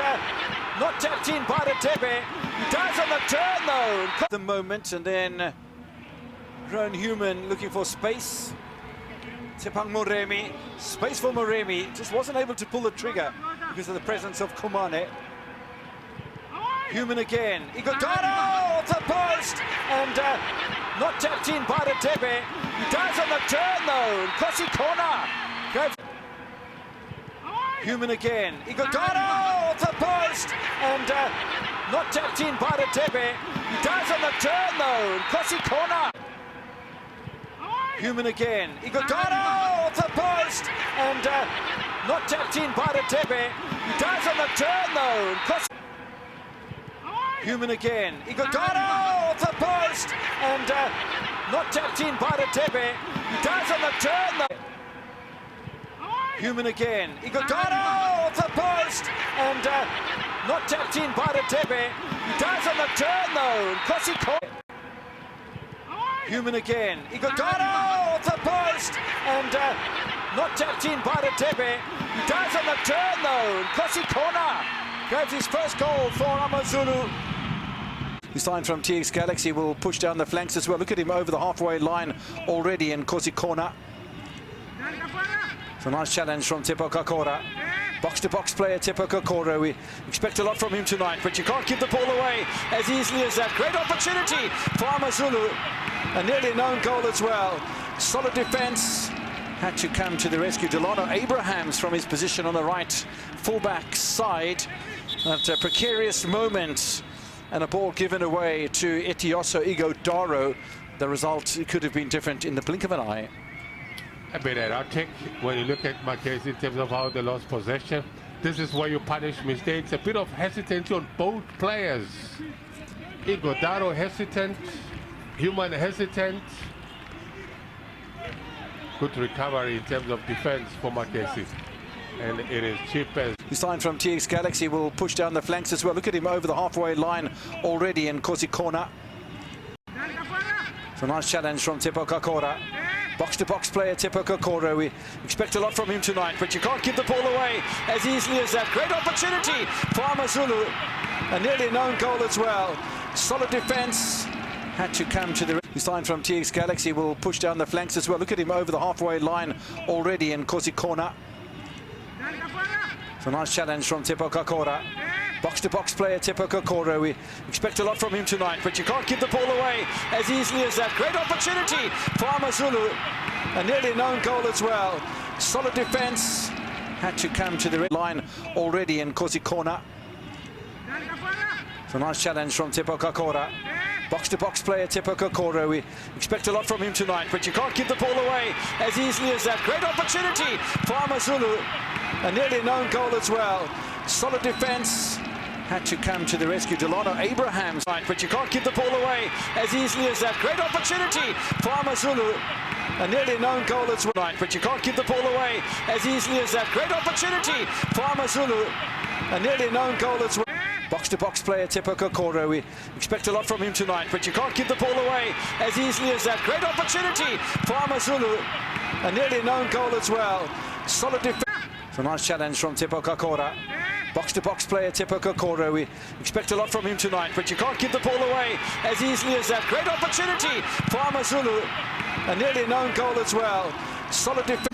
not tapped in by the Tepe. He dies on the turn though. The moment, and then grown human looking for space. Tshepang Moremi, space for Moremi, just wasn't able to pull the trigger because of the presence of Kumane. Human again, Igodaro off the post, and not tapped in by the Tepe. He dies on the turn though, and Kosi Kona grabs. Human again, Igodaro off the post, and not tapped in by the Tepe. He dies on the turn though, and Kosi Kona. Human again, Igodaro off the post, and not tapped in by the Tepe. He dies on the turn though, and Kosi. Human again, Igodaro off the post, and not tapped in by the Tepe. He dies on the turn though. Human again, Igodaro off the post, and not tapped in by the Tepe. He dies on the turn though, and Kosi Kona. Human again, Igodaro off the post, and not tapped in by the Tepe. He dies on the turn though, and Kosi Kona grabs his first goal for AmaZulu. His line from TX Galaxy will push down the flanks as well. Look at him over the halfway line already in Kosi Kona. So nice challenge from Tepo Kakora. Box-to-box player Tepo Kakora. We expect a lot from him tonight, but you can't give the ball away as easily as that. Great opportunity for AmaZulu. A nearly known goal as well. Solid defense. Had to come to the rescue. Delano Abrahams from his position on the right fullback side. At a precarious moment. And a ball given away to Etioso Igodaro. The result could have been different in the blink of an eye. A bit erratic when you look at Magesi in terms of how they lost possession. This is where you punish mistakes. A bit of hesitancy on both players. Igodaro hesitant, human hesitant. Good recovery in terms of defense for Magesi. And it is cheap as. His line from TX Galaxy will push down the flanks as well. Look at him over the halfway line already in Kosi Kona. So nice challenge from Tepo Kakora. Box-to-box player Tepo Kakora. We expect a lot from him tonight, but you can't give the ball away as easily as that. Great opportunity for AmaZulu. A nearly known goal as well. Solid defense. Had to come to the. His line from TX Galaxy will push down the flanks as well. Look at him over the halfway line already in Kosi Kona. So nice challenge from Tepo Kakora. Box-to-box player Tepo Kakora. We expect a lot from him tonight, but you can't give the ball away as easily as that. Great opportunity for AmaZulu. A nearly known goal as well. Solid defense. Had to come to the line already in Kosi Kona. So nice challenge from Tepo Kakora. Box-to-box player Tepo Kokoro. We expect a lot from him tonight, but you can't give the ball away as easily as that. Great opportunity for AmaZulu. A nearly known goal as well. Solid defence. Had to come to the rescue. Delano Abrahams, but you can't give the ball away as easily as that. Great opportunity for AmaZulu. A nearly known goal as well, but you can't give the ball away as easily as that. Great opportunity for AmaZulu. A nearly known goal as well. Box-to-box player Tepo Kokoro. We expect a lot from him tonight, but you can't give the ball away as easily as that. Great opportunity for AmaZulu. A nearly known goal as well. Solid defence. So nice challenge from Tepo Kokoro. Box-to-box player Tepo Kokoro. We expect a lot from him tonight, but you can't give the ball away as easily as that. Great opportunity for AmaZulu. A nearly known goal as well. Solid defence.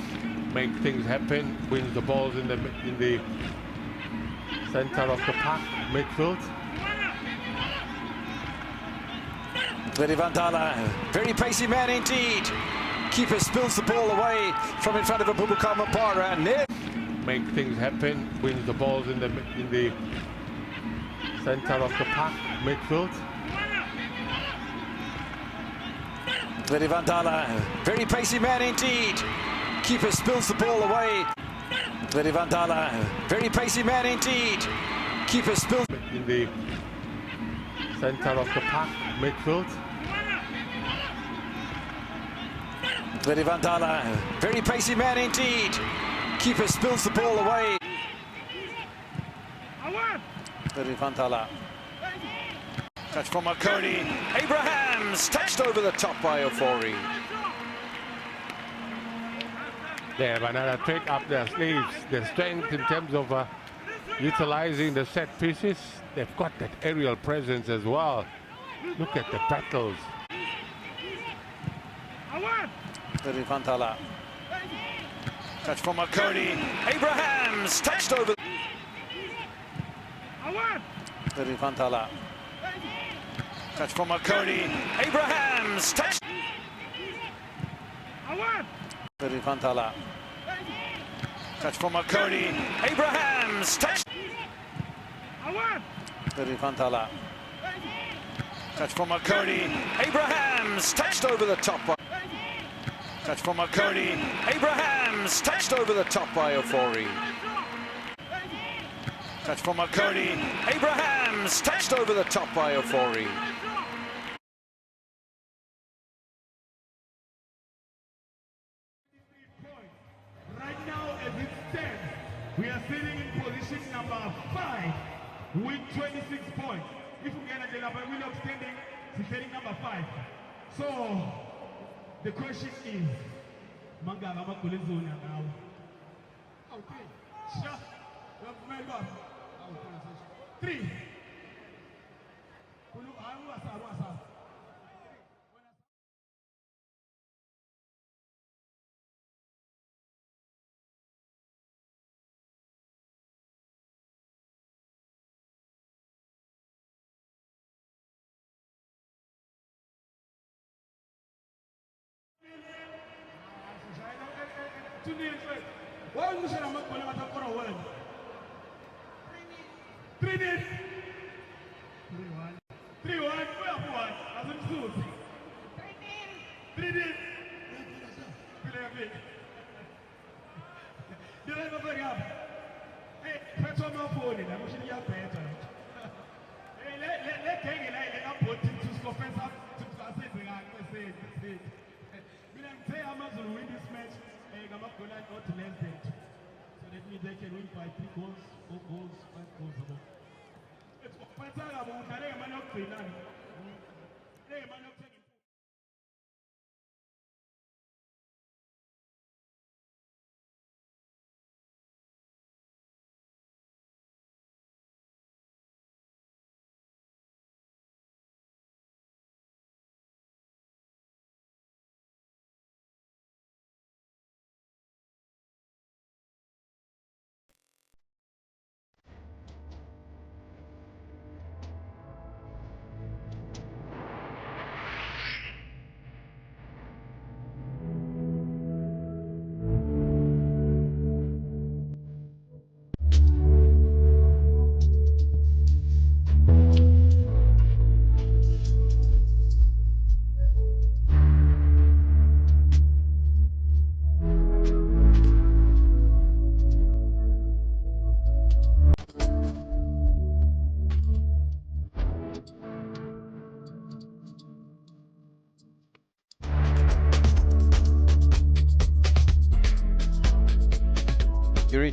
Make things happen. Wins the balls in the center of the park, midfield. Very Vandala, very pacey man indeed. Keeper spills the ball away from in front of Abubakar Mapara. And make things happen. Wins the balls in the center of the park, midfield. Very Vandala, very pacey man indeed. Keeper spills the ball away. Very Vandala, very pacey man indeed. Keeper spills in the center of the park, midfield. Very Vandala, very pacey man indeed. Keeper spills the ball away. Very Vandala. Touch from Marconi. Abrahams touched over the top by Ofori. They have another trick up their sleeves. Their strength in terms of utilizing the set pieces. They've got that aerial presence as well. Look at the battles. Very Vandala. Touch from Marconi. Abrahams touched over. Very Vandala. Touch from Marconi. Abrahams touched. Very Vandala. Touch from Marconi. Abrahams touched. Very Vandala. Touch from Marconi. Abrahams touched over the top. Touch from Marconi. Abrahams touched over the top by Ofori. Touch from Marconi. Abrahams touched over the top by Ofori. Right now, as it stands, we are sitting in position number 5 with 26 points. If we get a number, we're not standing, we're sitting number 5. So, the question is, Manga Lama Kulizuna now. Okay, shut. Remember, 3. Why would you say I'm not going to for a word? 3 days. 3-1. 3-1. As in suit. 3 days. Did I go back up? Hey, press on my phone. I'm wishing you better. Hey, let Kenny let put to confess up to say it. Say AmaZulu win this match. I'm not going to go to less than 2. So that means they can win by 3 goals, 4 goals, 5 goals. It's quite a lot of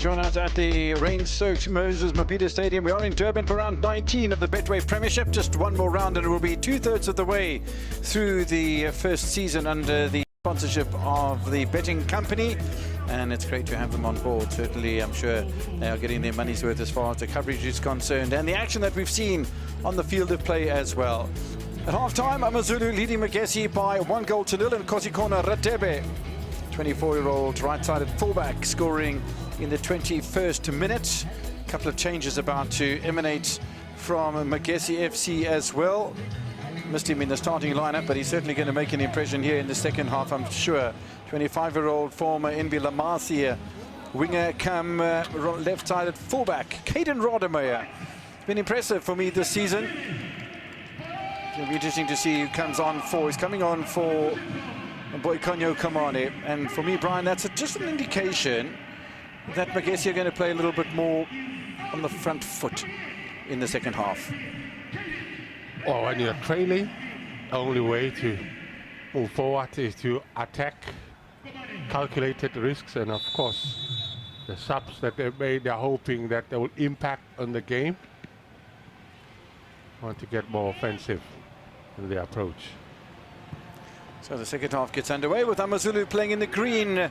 join us at the rain-soaked Moses Mabhida Stadium. We are in Durban for round 19 of the Betway Premiership. Just one more round and it will be 2/3 of the way through the first season under the sponsorship of the betting company. And it's great to have them on board. Certainly, I'm sure they are getting their money's worth as far as the coverage is concerned and the action that we've seen on the field of play as well. At half-time, AmaZulu leading Magesi by 1-0 and Kosikona Ratebe, 24-year-old right-sided fullback, scoring in the 21st minute. A couple of changes about to emanate from Magesi FC as well. Missed him in the starting lineup, but he's certainly going to make an impression here in the second half, I'm sure. 25-year-old former Envy Lamasia winger come left-sided fullback, Caden Rodemeyer. Been impressive for me this season. It'll be interesting to see who comes on for. He's coming on for Boykonyo Kamane. And for me, Brian, that's just an indication that Magesi are going to play a little bit more on the front foot in the second half. Well, when you're trailing, the only way to move forward is to attack calculated risks, and of course the subs that they've made, they're hoping that they will impact on the game. Want to get more offensive in the approach. So the second half gets underway with AmaZulu playing in the green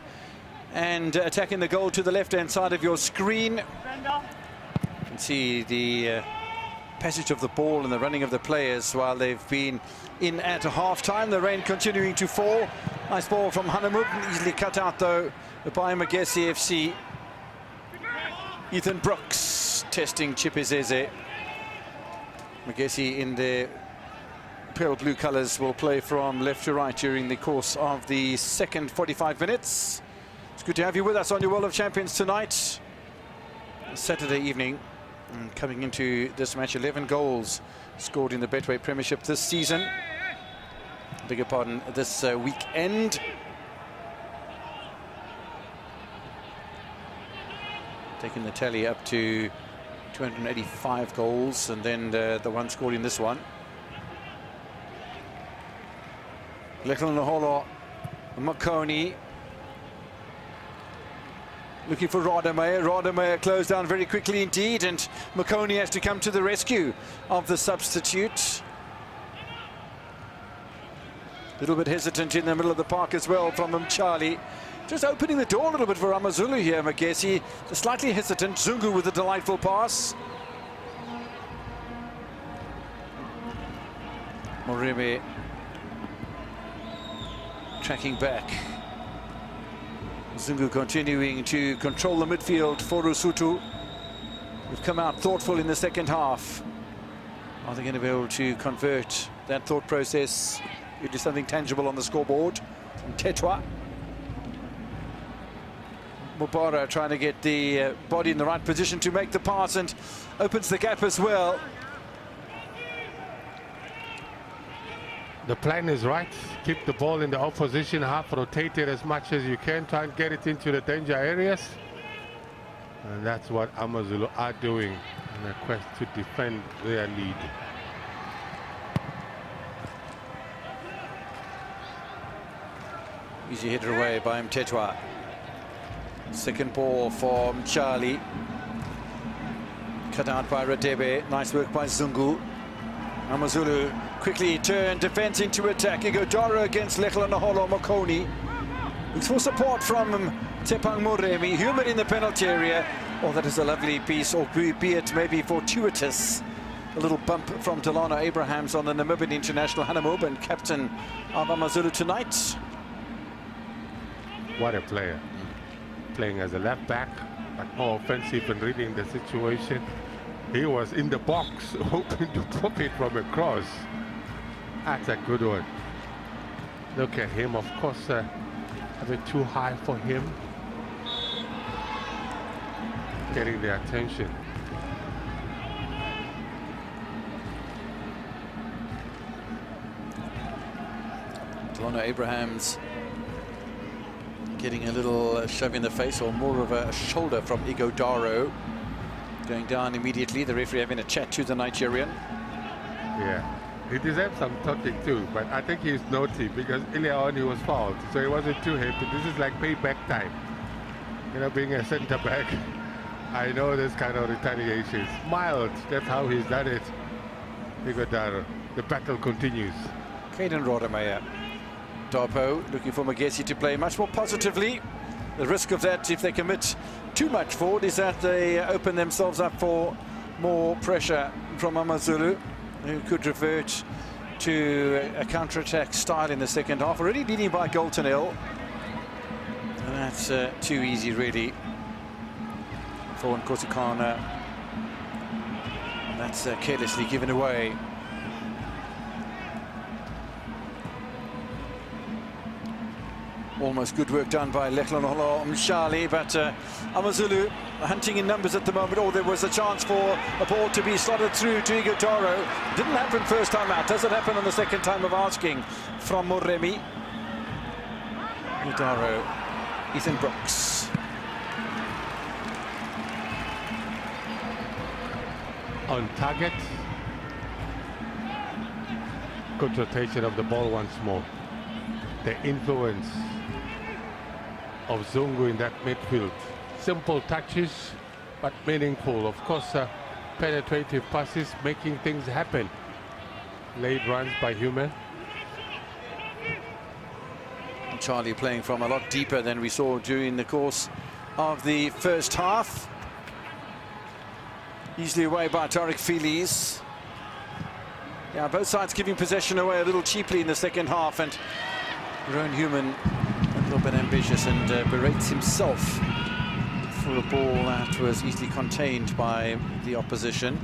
and attacking the goal to the left-hand side of your screen. You can see the passage of the ball and the running of the players while they've been in at half-time. The rain continuing to fall. Nice ball from Hanamub, easily cut out though by Magesi FC. Ethan Brooks testing Chipizeze. Magesi in the pale blue colours will play from left to right during the course of the second 45 minutes. It's good to have you with us on your World of Champions tonight. Saturday evening. And coming into this match, 11 goals scored in the Betway Premiership this season. Beg your pardon, this weekend. Taking the tally up to 285 goals, and then the one scored in this one. Lekhlanaholo Makoni looking for Rodemeyer. Rodemeyer closed down very quickly indeed, and Makoni has to come to the rescue of the substitute. A little bit hesitant in the middle of the park as well from Charlie. Just opening the door a little bit for AmaZulu here, Magesi. Slightly hesitant. Zungu with a delightful pass. Moreme tracking back. Zungu continuing to control the midfield for Lesotho. We've come out thoughtful in the second half. Are they going to be able to convert that thought process into something tangible on the scoreboard? Tetwa. Mubara trying to get the body in the right position to make the pass and opens the gap as well. The plan is right. Keep the ball in the opposition half, rotate it as much as you can, try and get it into the danger areas. And that's what AmaZulu are doing in a quest to defend their lead. Easy header away by Mtetwa. Second ball from Charlie. Cut out by Radebe. Nice work by Zungu. AmaZulu quickly turn defense into attack. Igodaro against Lekhlanaholo Makoni. Looks for support from Tepang Moremi. Human in the penalty area. Oh, that is a lovely piece, albeit maybe fortuitous. A little bump from Delano Abrahams on the Namibian international Hanamub and captain of AmaZulu tonight. What a player. Playing as a left back, but more offensive and reading the situation. He was in the box hoping to pop it from across. That's a good one. Look at him, of course, a bit too high for him. Getting the attention. Delano Abrahams getting a little shove in the face, or more of a shoulder from Igodaro. Going down immediately, the referee having a chat to the Nigerian. Yeah, he deserves some talking too, but I think he's naughty because earlier on he was fouled, so he wasn't too happy. This is like payback time. You know, being a centre back, I know this kind of retaliation. Mild, that's how he's done it. Igodaro. The battle continues. Caden Rodemeyer. Darpo looking for Magesi to play much more positively. The risk of that, if they commit too much forward, is that they open themselves up for more pressure from AmaZulu, who could revert to a counter-attack style in the second half. Already leading by a goal to nil. And that's too easy, really, for Nkosikana. That's carelessly given away. Almost good work done by Leklanolo Mshali, but AmaZulu hunting in numbers at the moment. Oh, there was a chance for a ball to be slotted through to Igodaro. Didn't happen first time out. Does it happen on the second time of asking from Moremi? Igodaro, Ethan Brooks. On target. Good rotation of the ball once more. The influence of Zungu in that midfield. Simple touches, but meaningful. Of course, penetrative passes, making things happen. Late runs by Human. Charlie playing from a lot deeper than we saw during the course of the first half. Easily away by Tariq Feliz. Yeah, both sides giving possession away a little cheaply in the second half, and Rowan Human a little bit ambitious and berates himself for a ball that was easily contained by the opposition.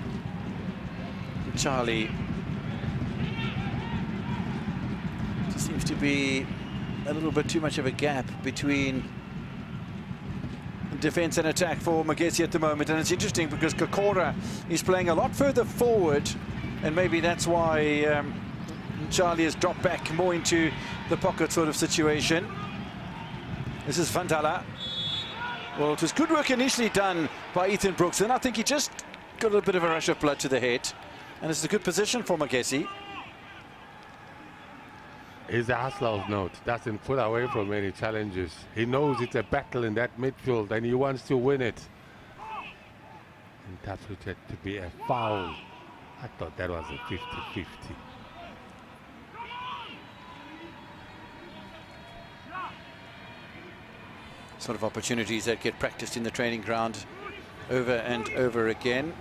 Charlie seems to be a little bit too much of a gap between defense and attack for Magesi at the moment, and it's interesting because Kokora is playing a lot further forward, and maybe that's why Charlie has dropped back more into the pocket sort of situation. This is Vandala. Well, it was good work initially done by Ethan Brooks, and I think he just got a little bit of a rush of blood to the head, and it's a good position for Magesi. He's a hustler of note, doesn't put away from any challenges. He knows it's a battle in that midfield and he wants to win it. Interpreted to be a foul. I thought that was a 50-50. Sort of opportunities that get practiced in the training ground over and over again.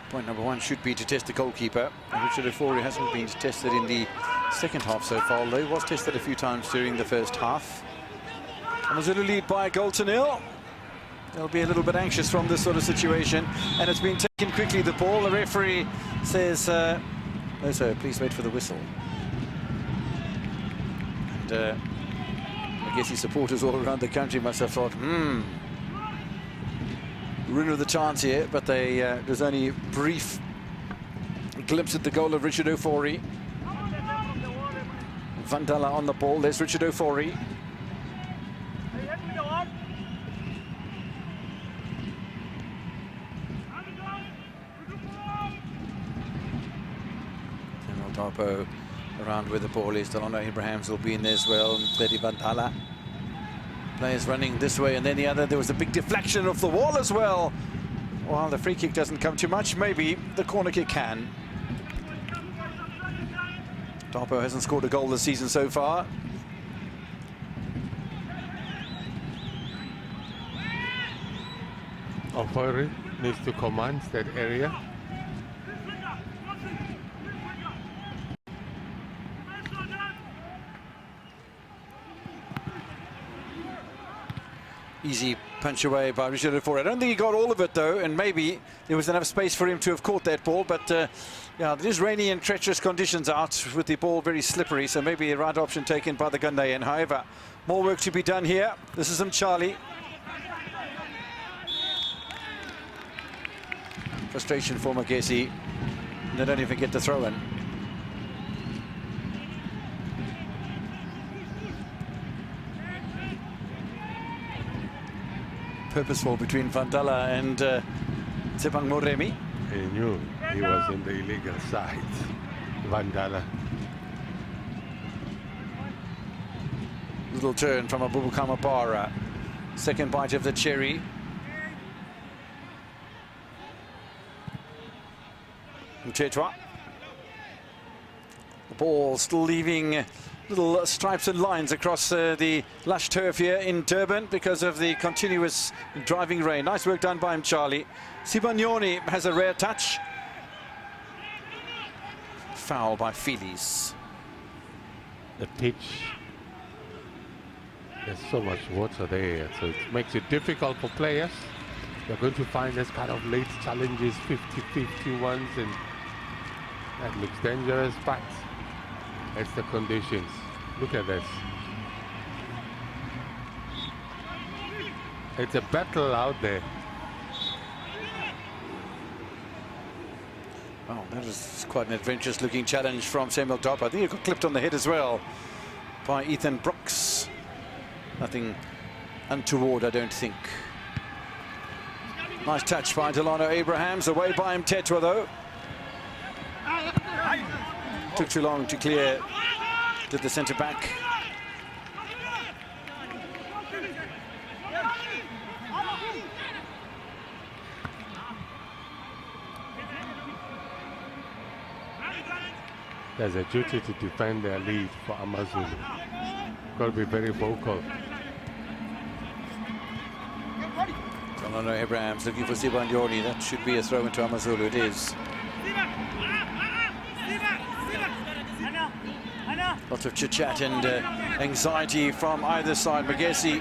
Point number one should be to test the goalkeeper. Richard Ofori hasn't been tested in the second half so far, although he was tested a few times during the first half. AmaZulu lead by a goal to nil. They'll be a little bit anxious from this sort of situation, and it's been taken quickly, the ball. The referee says, no sir, please wait for the whistle. And I guess his supporters all around the country must have thought, ruin of the chance here, but there's only a brief glimpse at the goal of Richard Ofori. Vandala on the ball. There's Richard Ofori. Darpo around where the ball is. Delano Abrahams will be in there as well. Betty Vandala. Players running this way and then the other. There was a big deflection off the wall as well. While the free kick doesn't come too much, maybe the corner kick can. Darpo hasn't scored a goal this season so far. Ofori needs to command that area. Easy punch away by Richard Ofori. I don't think he got all of it though, and maybe there was enough space for him to have caught that ball, but yeah, it is rainy and treacherous conditions out with the ball very slippery, so maybe a right option taken by the Ghanaian. However, more work to be done here. This is Charlie. Frustration for Magesi. They don't even get the throw in. Purposeful between Vandala and Tsepang Moremi. He knew he was on the illegal side. Vandala. Little turn from Abubakar Mabara. Second bite of the cherry. Mtetwa. The ball still leaving little stripes and lines across the lush turf here in Durban because of the continuous driving rain. Nice work done by him, Charlie. Sibanyoni has a rare touch. Foul by Phillies. The pitch, there's so much water there, so it makes it difficult for players. You're going to find this kind of late challenges, 50-50 ones, and that looks dangerous, but it's the conditions. Look at this. It's a battle out there. Oh, that was quite an adventurous looking challenge from Samuel Dopp. I think he got clipped on the head as well by Ethan Brooks. Nothing untoward, I don't think. Nice touch by Delano Abrahams, away by Mtetwa though. Took too long to clear, did the centre back. There's a duty to defend their lead for AmaZulu. Got to be very vocal. Delano Abrahams looking for Sibanyoni. That should be a throw into AmaZulu. It is. Lots of chit-chat and anxiety from either side. Magesi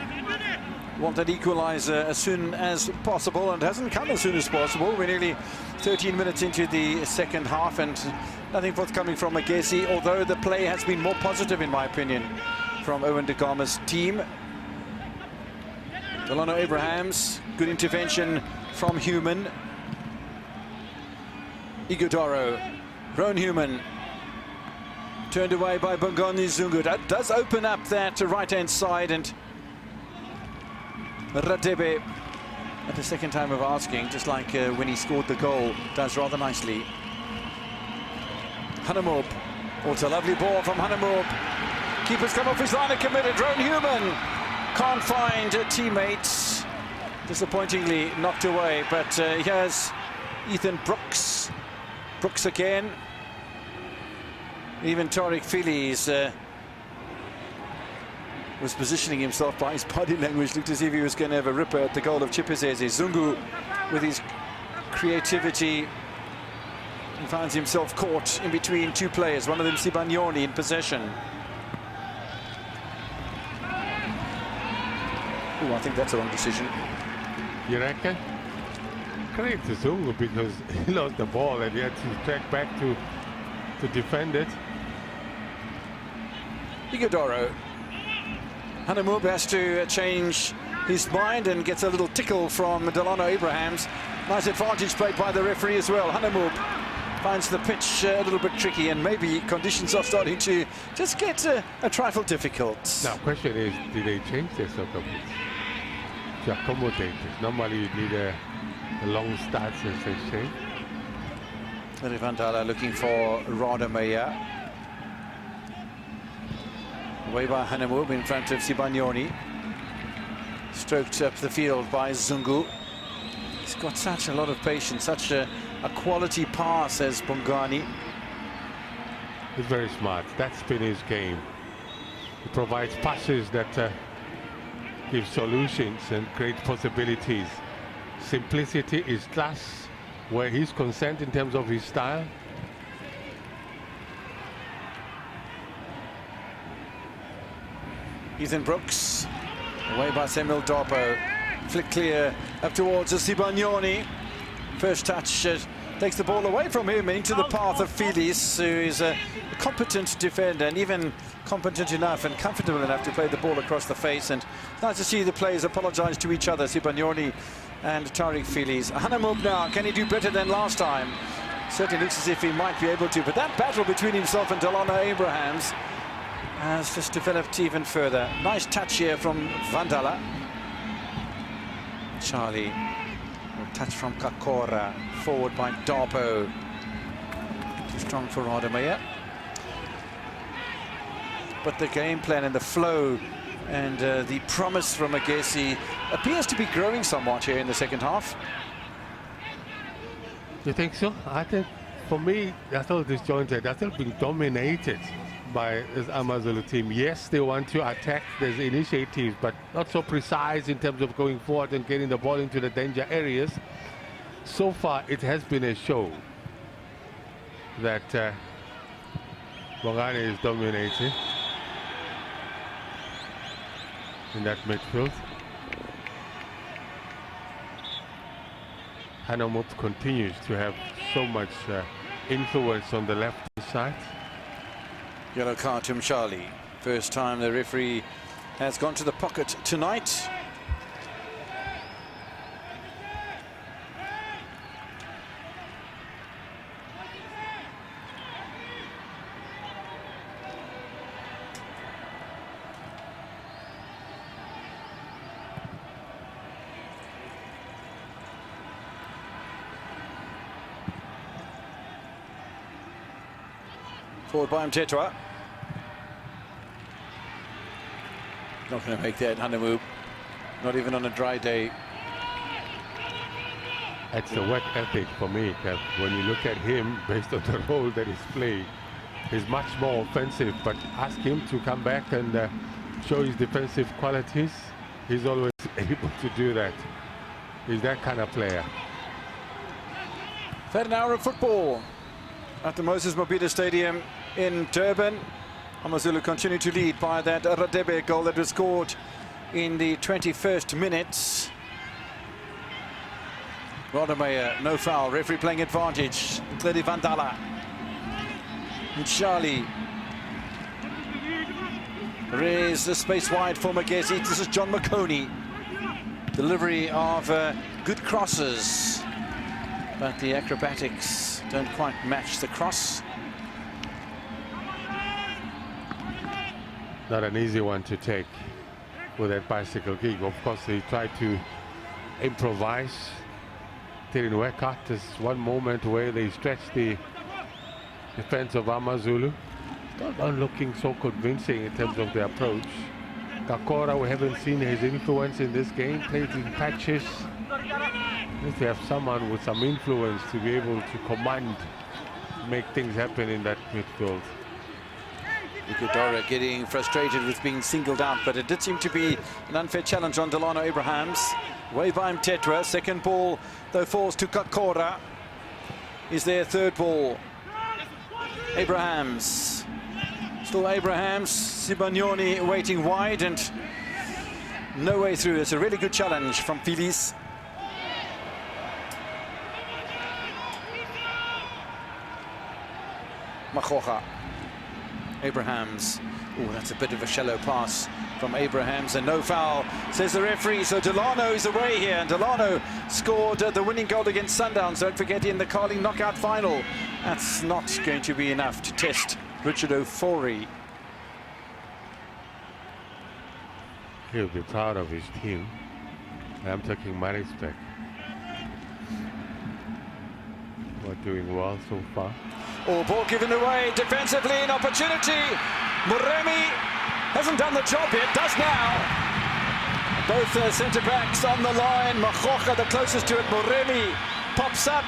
want that equaliser as soon as possible, and hasn't come as soon as possible. We're nearly 13 minutes into the second half and nothing forthcoming from Magesi, although the play has been more positive in my opinion from Owen De Gama's team. Delano Abrahams, good intervention from Human. Igudoro, Roan Human, turned away by Bongani Zungu. That does open up that right-hand side, and Radebe, at the second time of asking, just like when he scored the goal, does rather nicely. Hanamub, also a lovely ball from Hanamub. Keeper's come off his line and committed. Roan Human can't find teammates. Disappointingly knocked away, but here's Ethan Brooks. Brooks again. Even Tariq Phillies was positioning himself by his body language. Looked as if he was going to have a ripper at the goal of Chipizeze. Zungu, with his creativity, he finds himself caught in between two players, one of them Sibanyoni in possession. Oh, I think that's a wrong decision. You reckon? Credit to Zungu because he lost the ball and he had to track back to defend it. Igudoro. Hanamub has to change his mind and gets a little tickle from Delano Abrahams. Nice advantage played by the referee as well. Hanamub finds the pitch a little bit tricky, and maybe conditions are starting to just get a trifle difficult. Now, question is, did they change their soccer boots to accommodate it? Normally you need a long start since they change. Vandala looking for Radamaya. Away by Hanamub in front of Sibanyoni. Stroked up the field by Zungu. He's got such a lot of patience, such a quality pass as Bongani. He's very smart. That's been his game. He provides passes that give solutions and create possibilities. Simplicity is class where he's concerned in terms of his style. Ethan Brooks, away by Samuel Dopo. Flick clear up towards Sibanyoni. First touch takes the ball away from him into the path of Phillies, who is a competent defender and even competent enough and comfortable enough to play the ball across the face. And nice to see the players apologize to each other, Sibanyoni and Tariq Phillies. Hanamub now, can he do better than last time? Certainly looks as if he might be able to, but that battle between himself and Delano Abrahams has just developed even further. Nice touch here from Vandala. Charlie, a touch from Kakora, forward by Darpo. Too strong for Radamaya. But the game plan and the flow And the promise from Magesi appears to be growing somewhat here in the second half. You think so? I think, for me, they're still disjointed. They're still being dominated by this AmaZulu team. Yes, they want to attack. There's initiatives, but not so precise in terms of going forward and getting the ball into the danger areas. So far, it has been a show that Bongani is dominating in that midfield. Hanamut continues to have so much influence on the left side. Yellow card to Mshali. First time the referee has gone to the pocket tonight. Forward by Mtetwa. Not going to make that Hanamu, not even on a dry day. It's a work ethic for me, Kev. When you look at him, based on the role that he's playing, he's much more offensive, but ask him to come back and show his defensive qualities. He's always able to do that. He's that kind of player. Third hour of football at the Moses Mabhida Stadium in Durban. AmaZulu continue to lead by that Radebe goal that was scored in the 21st minute. Rodemeyer, no foul. Referee playing advantage. Clearly Vandala. Mshali. Raise the space wide for Magesi. This is John McConey. Delivery of good crosses, but the acrobatics don't quite match the cross. Not an easy one to take with that bicycle kick. Of course, they tried to improvise. Didn't work out. There's one moment where they stretched the defense of AmaZulu. Not looking so convincing in terms of their approach. Kakora, we haven't seen his influence in this game. Played in patches. If they have someone with some influence to be able to command, make things happen in that midfield. Ikudora getting frustrated with being singled out, but it did seem to be an unfair challenge on Delano Abrahams. Way by Mtetwa. Second ball, though, falls to Kakora. Is their third ball. Abrahams. Still Abrahams. Sibanyoni waiting wide and no way through. It's a really good challenge from Phyllis. Makhoha. Abrahams. Oh, that's a bit of a shallow pass from Abrahams, and no foul, says the referee. So Delano is away here, and Delano scored the winning goal against Sundowns. Don't forget, in the Carling knockout final. That's not going to be enough to test Richard Ofori. He'll be proud of his team. I'm taking my respect. We're doing well so far. Oh, ball given away defensively, an opportunity. Muremi hasn't done the job yet, does now. Both centre-backs on the line. Makhoka, the closest to it. Muremi pops up,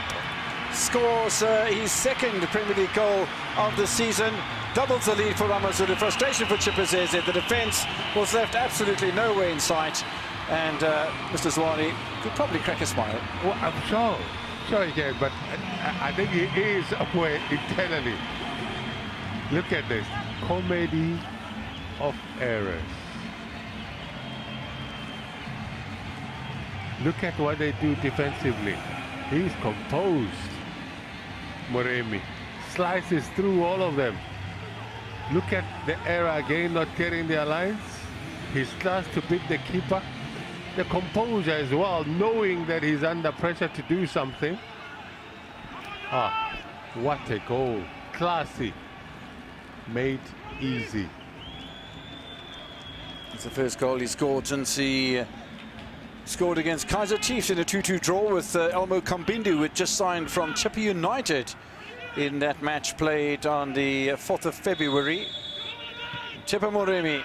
scores his second Premier League goal of the season. Doubles the lead for AmaZulu. Frustration for Chipazeze. The defence was left absolutely nowhere in sight. And Mr. Zwane could probably crack a smile. Well, I'm sure he can, but I think he is aware internally. Look at this. Comedy of errors. Look at what they do defensively. He's composed. Moremi slices through all of them. Look at the error again, not getting their lines. He starts to beat the keeper. The composure as well, knowing that he's under pressure to do something. Ah, what a goal. Classy. Made easy. It's the first goal he scored since he scored against Kaizer Chiefs in a 2-2 draw with Elmo Kambindu, who had just signed from Chippa United in that match played on the 4th of February. Chippa Moremi.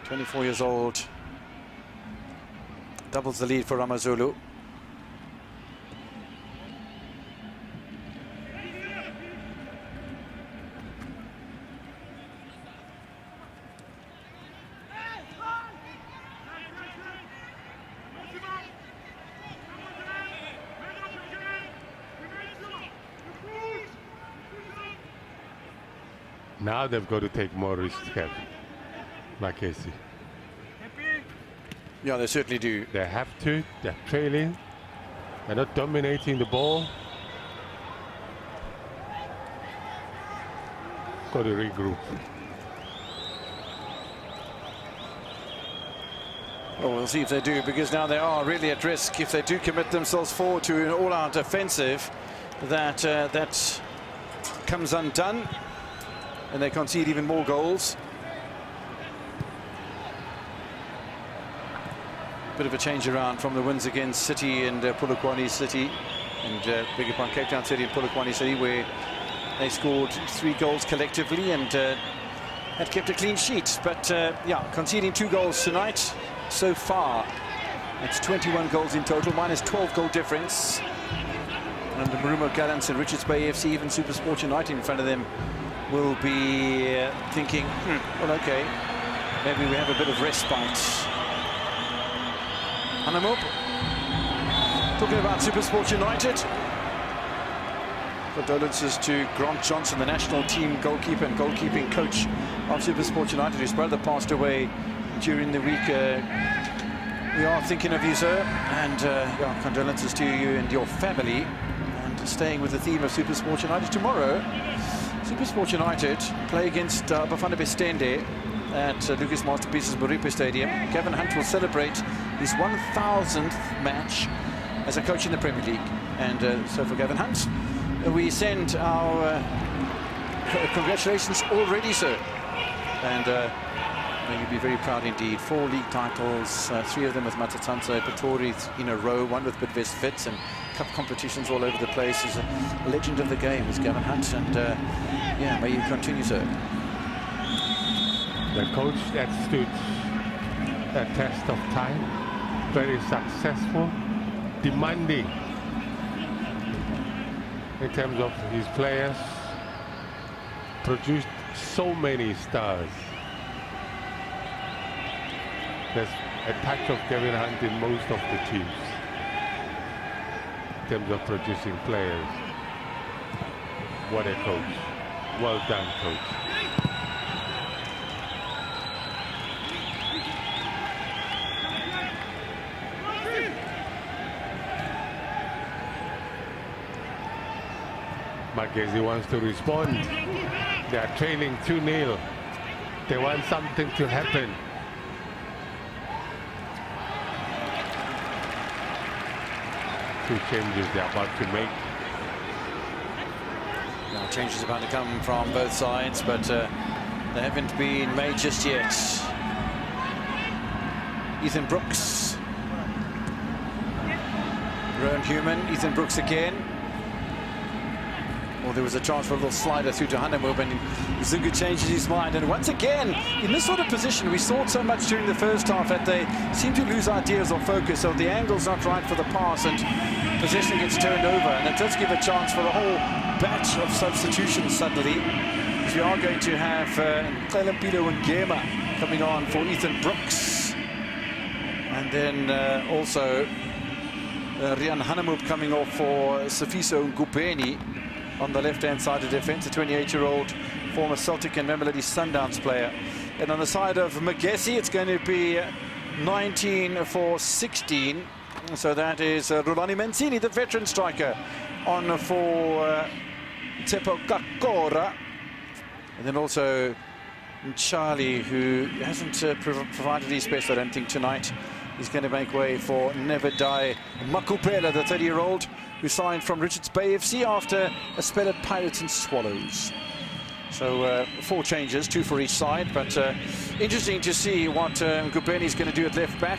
24 years old. Doubles the lead for AmaZulu. Now they've got to take more risks, Magesi. Yeah, they certainly do. They have to. They're trailing. They're not dominating the ball. Got to regroup. Well, we'll see if they do, because now they are really at risk. If they do commit themselves forward to an all-out offensive, that comes undone, and they concede even more goals. Bit of a change around from the wins against City and Polokwane City, and beg your pardon, Cape Town City and Polokwane City, where they scored 3 goals collectively and had kept a clean sheet. But yeah, conceding 2 goals tonight so far. It's 21 goals in total, minus 12 goal difference. And the Marumo Gallants and Richards Bay FC, even SuperSport United in front of them, will be thinking, well, okay, maybe we have a bit of respite. Hanamop, talking about SuperSport United. Condolences to Grant Johnson, the national team goalkeeper and goalkeeping coach of SuperSport United, whose brother passed away during the week. We are thinking of you, sir, and yeah, condolences to you and your family. And staying with the theme of SuperSport United, tomorrow SuperSport United play against Bafana Bestende at Lucas Masterpieces Moripe Stadium. Gavin Hunt will celebrate his 1,000th match as a coach in the Premier League. And so for Gavin Hunt, we send our congratulations already, sir. And may you be very proud indeed. 4 league titles, 3 of them with Matatsansa Pretoria in a row, 1 with Bidvest Fits, and cup competitions all over the place. He's a legend of the game, is Gavin Hunt. And yeah, may you continue, sir. The coach that stood a test of time, very successful, demanding in terms of his players, produced so many stars. There's a touch of Kevin Hunt in most of the teams in terms of producing players. What a coach. Well done, coach. Magesi wants to respond. They are trailing 2-0. They want something to happen. Two changes they're about to make. Now, changes about to come from both sides, but they haven't been made just yet. Ethan Brooks. Rowan Human, Ethan Brooks again. Well, there was a chance for a little slider through to Hanamub, and Zungu changes his mind. And once again, in this sort of position, we saw it so much during the first half that they seem to lose ideas or focus, so the angle's not right for the pass, and possession gets turned over. And it does give a chance for a whole batch of substitutions suddenly, because we are going to have Mpilo and Ngema coming on for Ethan Brooks. And then also Rian Hanamub coming off for Sifiso Ngubeni on the left-hand side of defence, a 28-year-old former Celtic and Mamelodi Sundowns player. And on the side of Magesi, it's going to be 19 for 16. So that is Rulani Mancini, the veteran striker, on for Tsepo Kakora. And then also Charlie, who hasn't provided his best, I don't think, tonight. He's going to make way for Nevedai Makupela, the 30-year-old, who signed from Richards Bay FC after a spell at Pirates and Swallows. So 4 changes, 2 for each side, but interesting to see what Ngubeni's going to do at left back.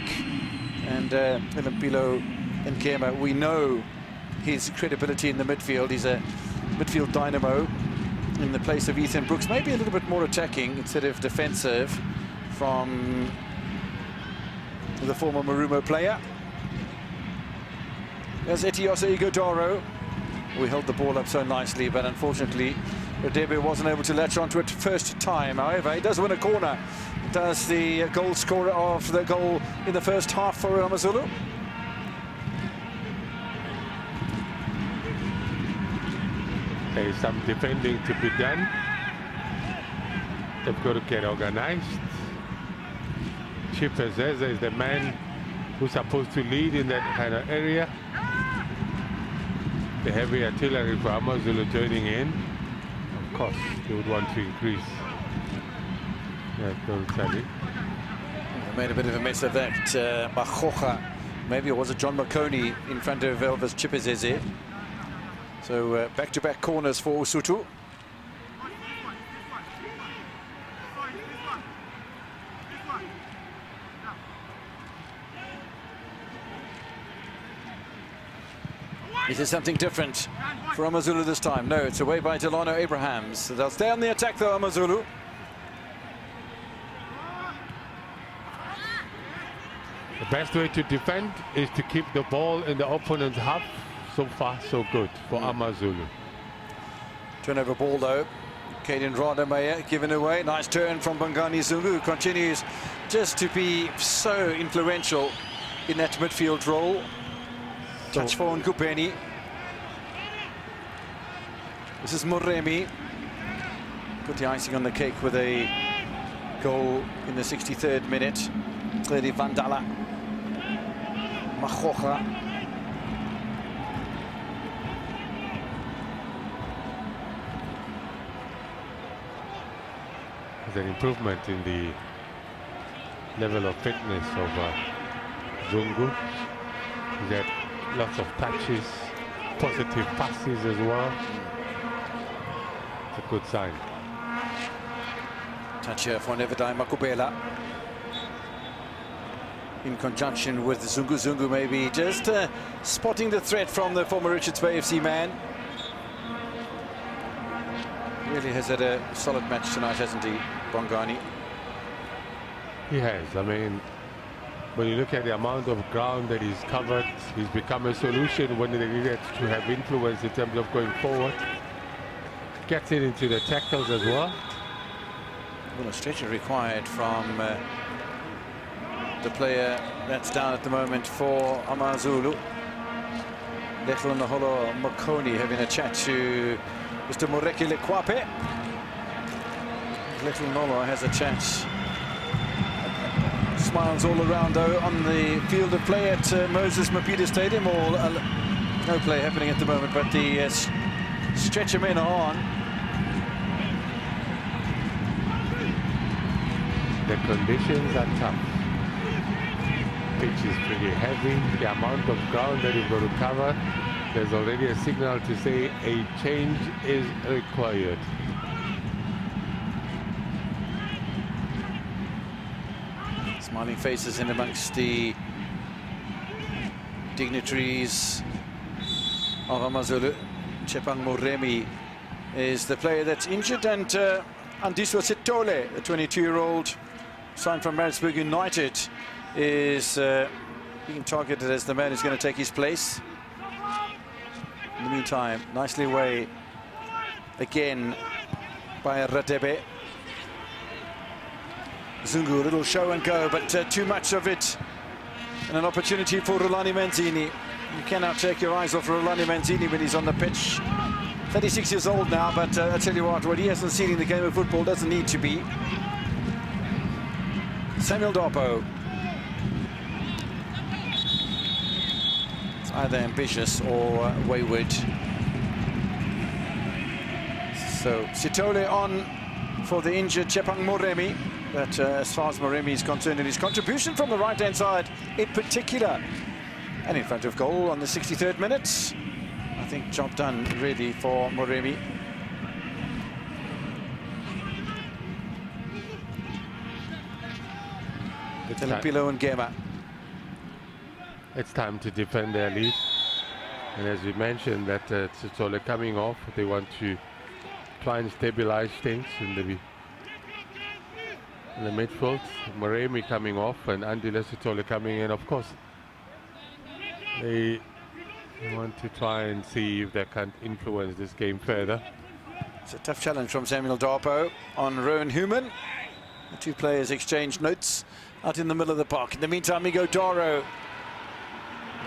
And Mpilo and Ngema, we know his credibility in the midfield. He's a midfield dynamo in the place of Ethan Brooks, maybe a little bit more attacking instead of defensive. from the former Marumo player. There's Etiosa Igodoro. We held the ball up so nicely, but unfortunately Radebe wasn't able to latch onto it first time. However, he does win a corner. Does the goal scorer of the goal in the first half for AmaZulu. There is some defending to be done. They've got to get organized. Chipazeza is the man who's supposed to lead in that kind of area. The heavy artillery for AmaZulu joining in. Of course, they would want to increase. They made a bit of a mess of that. Machocha, maybe it was a John Makoni in front of Elvis Chipazeze. So back-to-back corners for Usutu. Is there something different for AmaZulu this time? No, it's away by Delano Abrahams. So they'll stay on the attack though, AmaZulu. The best way to defend is to keep the ball in the opponent's half. So far, so good for AmaZulu. Turnover ball though. Caden Rademeyer given away. Nice turn from Bongani Zungu, who continues just to be so influential in that midfield role. Touch for Ngubeni. This is Moremi. Put the icing on the cake with a goal in the 63rd minute. Clearly Vandala. Machocha. There's an improvement in the level of fitness of Zungu. He had lots of touches, positive passes as well. It's a good sign. Touch here for Nevedai Makubela. In conjunction with Zungu maybe just spotting the threat from the former Richards Bay FC man. Really has had a solid match tonight, hasn't he, Bongani? He has. I mean, when you look at the amount of ground that he's covered, he's become a solution when they needed to have influence in terms of going forward. Gets it into the tackles as well. Well, a stretcher required from the player that's down at the moment for AmaZulu. Little Naholo Makoni having a chat to Mr. Morekile Kwape. Little Nolo has a chat. Smiles all around though on the field of play at Moses Mapida Stadium. No play happening at the moment, but the stretcher men are on. The conditions are tough. Pitch is pretty heavy. The amount of ground that you've got to cover, there's already a signal to say a change is required. Smiling faces in amongst the dignitaries of AmaZulu. Chepang Moremi is the player that's injured, and Andiswa Sitole, the 22-year-old signed from Maritzburg United, is being targeted as the man who's going to take his place. In the meantime, nicely away again by Radebe. Zungu, a little show and go, but too much of it. And an opportunity for Rulani Manzini. You cannot take your eyes off Rulani Manzini when he's on the pitch. 36 years old now, but I tell you what he hasn't seen in the game of football doesn't need to be. Samuel Dopo. It's either ambitious or wayward. So Sitole on for the injured Chepang Moremi. But as far as Moremi is concerned, in his contribution from the right-hand side in particular, and in front of goal on the 63rd minute, I think job done really for Moremi. Telempilo and Gema. It's time to defend their lead. And as we mentioned, that it's all coming off. They want to try and stabilize things in the In the midfield, Maremi coming off and Andile Sithole coming in. Of course, they want to try and see if they can influence this game further. It's a tough challenge from Samuel Darpo on Rowan Human. The two players exchange notes out in the middle of the park. In the meantime, Migo Doro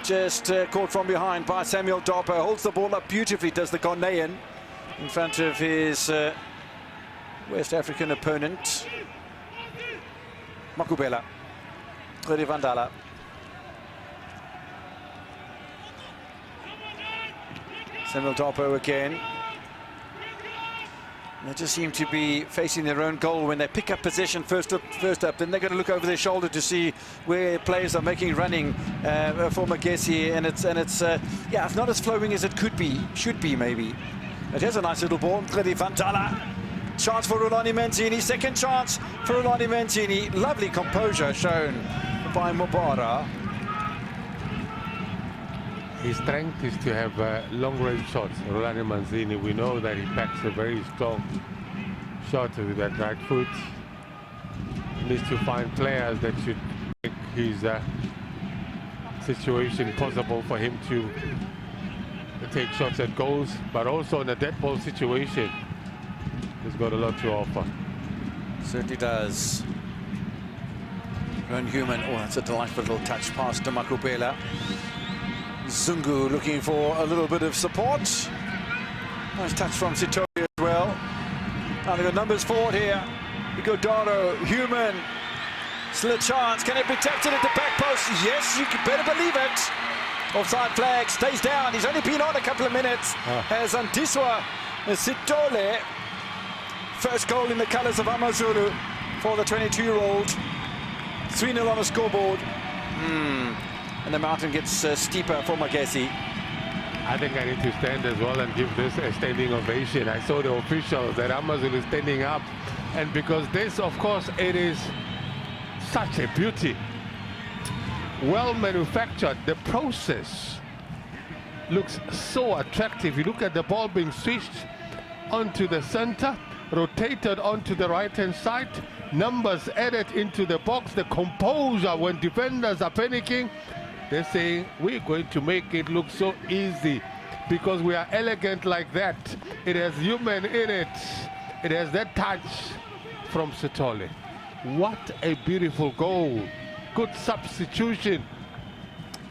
just caught from behind by Samuel Darpo. Holds the ball up beautifully, does the Ghanaian in front of his West African opponent. Makubela, Vandala. Samuel Darpo again. They just seem to be facing their own goal when they pick up possession first up. Then they're going to look over their shoulder to see where players are making running for Magesi, and it's yeah, it's not as flowing as it should be maybe. It has a nice little ball. Vandala. Chance for Rulani Mancini. Second chance for Rulani Mancini. Lovely composure shown by Mubara. His strength is to have long-range shots. Rulani Mancini, we know that he packs a very strong shot with that right foot. He needs to find players that should make his situation possible for him to take shots at goals, but also in a dead ball situation, he's got a lot to offer. Certainly does. Rowan Human, oh, that's a delightful little touch past to Makubela. Zungu looking for a little bit of support. Nice touch from Sithole as well. Now they've got numbers forward here. We go Doro, Human. Still a chance. Can it be tapped in at the back post? Yes, you better believe it. Offside flag stays down. He's only been on a couple of minutes. As Andiswa Sithole. First goal in the colours of AmaZulu for the 22-year-old. 3-0 on the scoreboard. And the mountain gets steeper for Magesi. I think I need to stand as well and give this a standing ovation. I saw the officials that AmaZulu standing up, and because this, of course, it is such a beauty. Well manufactured. The process looks so attractive. You look at the ball being switched onto the center, rotated onto the right-hand side, numbers added into the box, the composure when defenders are panicking. They're saying, we're going to make it look so easy because we are elegant like that. It has human in it. It has that touch from Sithole. What a beautiful goal. Good substitution.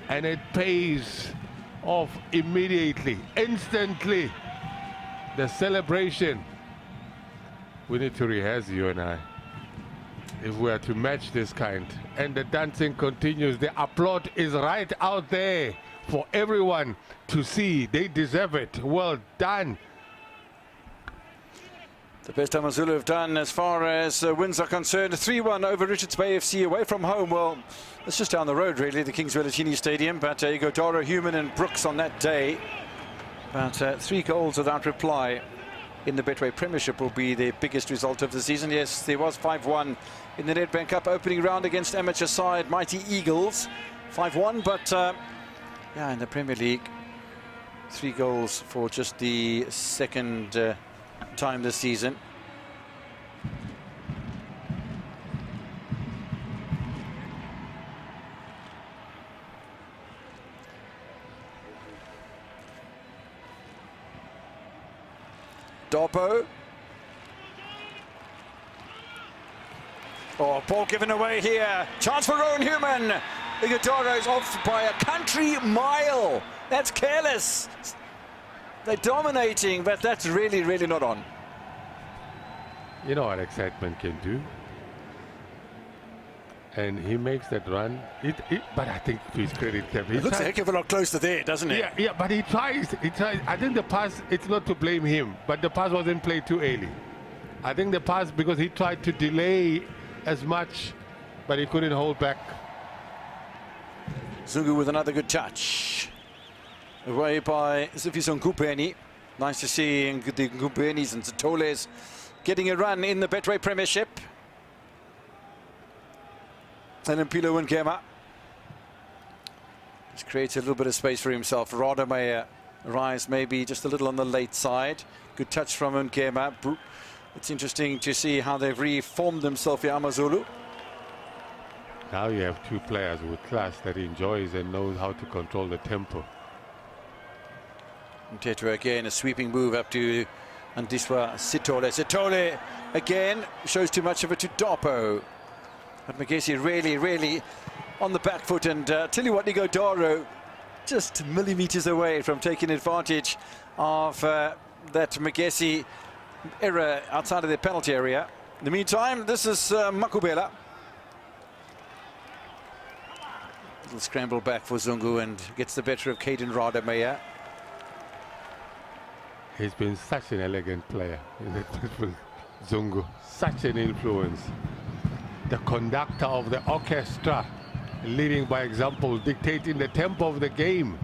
And it pays off immediately, instantly. The celebration. We need to rehearse, you and I, if we are to match this kind. And the dancing continues. The applaud is right out there for everyone to see. They deserve it. Well done. The best AmaZulu have done as far as wins are concerned. 3-1 over Richards Bay FC away from home. Well, it's just down the road, really, the Kings Welachini Stadium. But you go Doro, Human and Brooks on that day. But 3 goals without reply in the Betway Premiership will be the biggest result of the season. Yes, there was 5-1 in the Nedbank Cup opening round against amateur side Mighty Eagles. 5-1, but yeah, in the Premier League, 3 goals for just the second time this season. Darpo. Oh, ball given away here. Chance for Rowan Human. Igadoro is off by a country mile. That's careless. They're dominating, but that's really, really not on. You know what excitement can do. And he makes that run. But I think to his credit, it looks a heck of a lot closer there, doesn't it? Yeah, but he tries. I think the pass, it's not to blame him, but the pass wasn't played too early. I think the pass, because he tried to delay as much, but he couldn't hold back. Zungu with another good touch. Away by Sifiso Nkupeni. Nice to see the Nkupenis and Sitholes getting a run in the Betway Premiership. And then Pilo Nkema just creates a little bit of space for himself. Rademacher arrives maybe just a little on the late side. Good touch from Nkema. It's interesting to see how they've reformed themselves here, AmaZulu. Now you have two players with class that enjoys and knows how to control the tempo. Tetra again, a sweeping move up to Andiswa Sitole. Sitole again shows too much of it to Dopo. But Magesi really on the back foot. And tell you what, Ighodaro just millimeters away from taking advantage of that Magesi error outside of the penalty area. In the meantime, this is Makubela. Little scramble back for Zungu and gets the better of Caden Rademacher. He's been such an elegant player, Zungu. Such an influence. The conductor of the orchestra, leading by example, dictating the tempo of the game.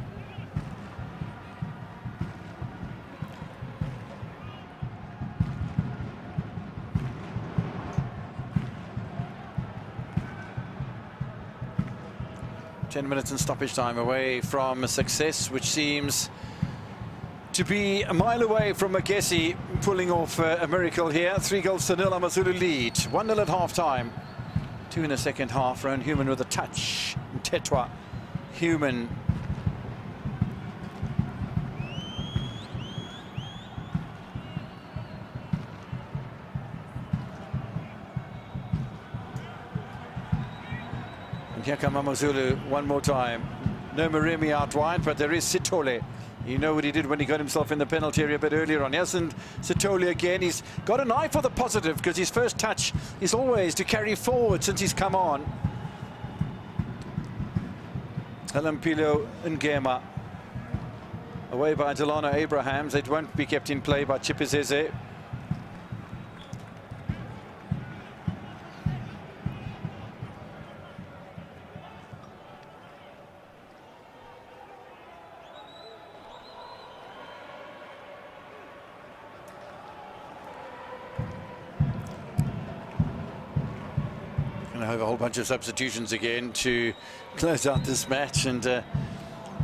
Ten minutes in stoppage time away from success, which seems to be a mile away from Magesi pulling off a miracle here. 3-0 AmaZulu lead. 1-0 at half-time. 2 in the second half. Rowan Human with a touch. And Tetwa Human. And here come AmaZulu one more time. No Maremi out wide, but there is Sitole. You know what he did when he got himself in the penalty area a bit earlier on. Yes, and Sitole again. He's got an eye for the positive because his first touch is always to carry forward since he's come on. Alampilo Ngema. Away by Delano Abrahams. It won't be kept in play by Chipizeze. Have a whole bunch of substitutions again to close out this match, and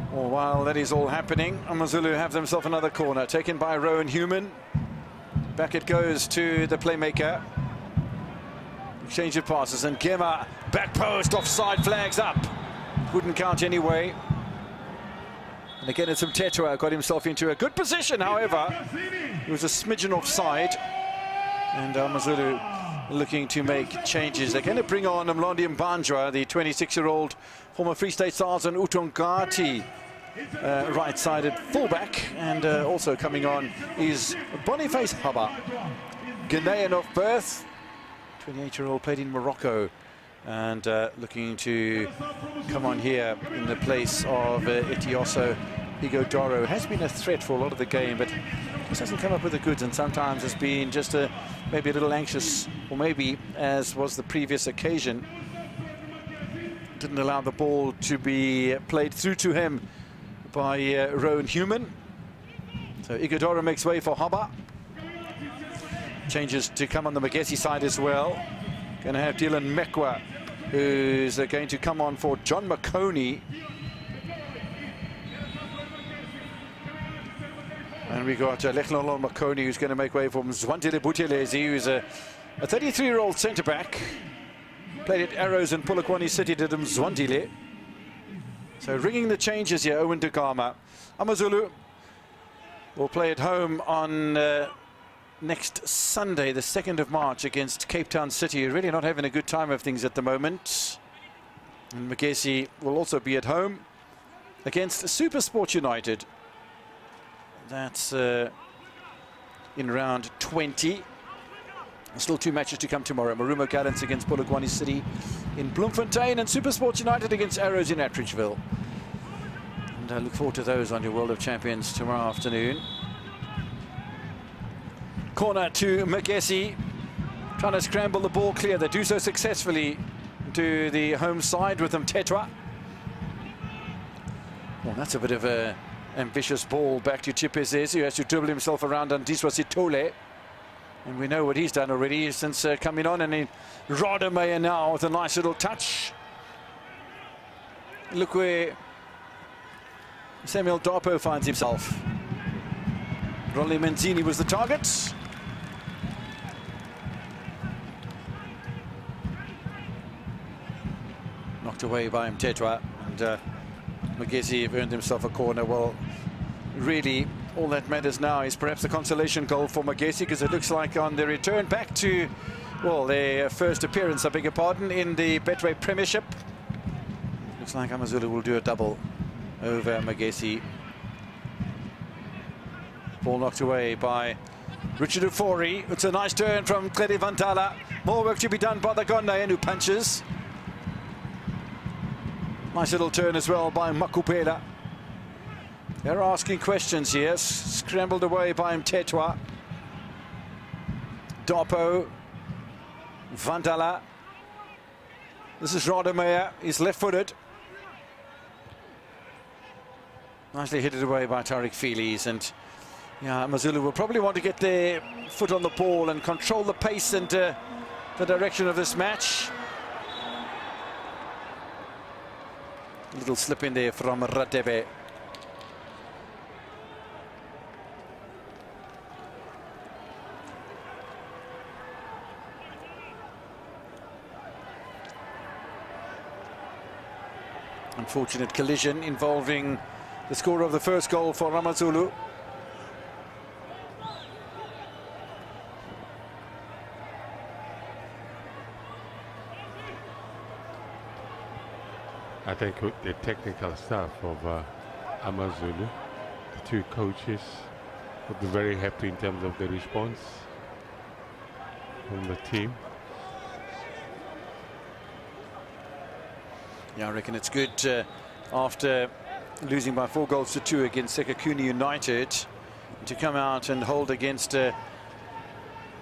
while that is all happening, AmaZulu have themselves another corner taken by Rowan Human. Back it goes to the playmaker. Exchange of passes, and Gema back post, offside, flags up. Wouldn't count anyway. And again, it's Tetra got himself into a good position. However, it was a smidgen offside, and AmaZulu looking to make changes. They're going to bring on Mlondi Mbanjwa, the 26-year-old former Free State Stars, and Utongati, right-sided fullback. And also coming on is Boniface Haba, Ghanaian of birth, 28-year-old, played in Morocco, and looking to come on here in the place of Itioso Ighodaro. Has been a threat for a lot of the game, but just hasn't come up with the goods, and sometimes has been just maybe a little anxious, or maybe, as was the previous occasion, didn't allow the ball to be played through to him by Rowan Human. So Ighodaro makes way for Haba. Changes to come on the Magesi side as well. Going to have Dylan Mekwa, who's going to come on for John McConey. And we got Lechlolo Makoni, who's going to make way for Zwantile Buthelezi, who's a 33-year-old centre-back. Played at Arrows in Polokwane City, did him Zwantile. So ringing the changes here, Owen Dagama. AmaZulu will play at home on next Sunday, the 2nd of March, against Cape Town City. Really not having a good time of things at the moment. And Magesi will also be at home against SuperSport United. That's in round 20. Still 2 matches to come tomorrow. Marumo Gallants against Polokwane City in Bloemfontein, and SuperSport United against Arrows in Attridgeville. And I look forward to those on your World of Champions tomorrow afternoon. Corner to Magesi, trying to scramble the ball clear. They do so successfully to the home side with them Tetra. Well, that's a bit of a ambitious ball back to Chipizeze, who has to dribble himself around Andiswa Sitole. And we know what he's done already since coming on. And Rademacher now with a nice little touch. Look where Samuel Dopo finds himself. Rolly Menzini was the target. knocked away by Mtetwa, and Magesi have earned himself a corner. Well, really, all that matters now is perhaps the consolation goal for Magesi, because it looks like on the return back to, well, their first appearance, I beg your pardon, in the Betway Premiership, looks like AmaZulu will do a double over Magesi. Ball knocked away by Richard Ufori. It's a nice turn from Tledi Vantala. More work to be done by the Ghanaian, who punches. Nice little turn as well by Makupela. They're asking questions here. Scrambled away by Mtetwa. Dopo. Vantala. This is Rodemeyer. He's left-footed. Nicely hit it away by Tariq Feelies, and yeah, AmaZulu will probably want to get their foot on the ball and control the pace and the direction of this match. A little slip in there from Radebe. Unfortunate collision involving the scorer of the first goal for AmaZulu. I think the technical staff of AmaZulu, the two coaches, will be very happy in terms of the response from the team. Yeah, I reckon it's good after losing by 4-2 against Sekakuni United to come out and hold against a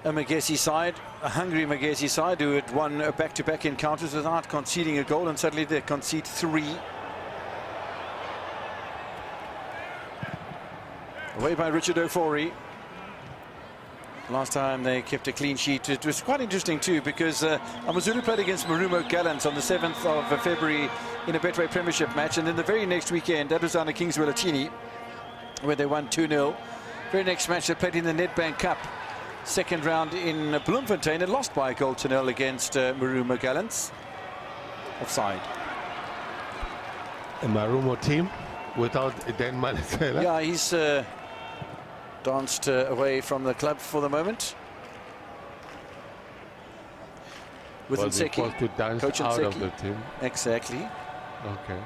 Magesi side, a hungry Magesi side who had won back-to-back encounters without conceding a goal, and suddenly they concede 3. Away by Richard Ofori. Last time they kept a clean sheet. It was quite interesting too, because AmaZulu played against Marumo Gallants on the 7th of February in a Betway Premiership match, and then the very next weekend that was down at Kingswell Atini, where they won 2-0. Very next match they played in the Nedbank Cup, second round in Bloemfontein, and lost by a goal to 0 against Marumo Gallants. Offside. A Marumo team without Dan Malatela. Yeah, he's danced away from the club for the moment. With Was he Nseki, forced to dance Coach out of Nseki. the team? Exactly. Okay.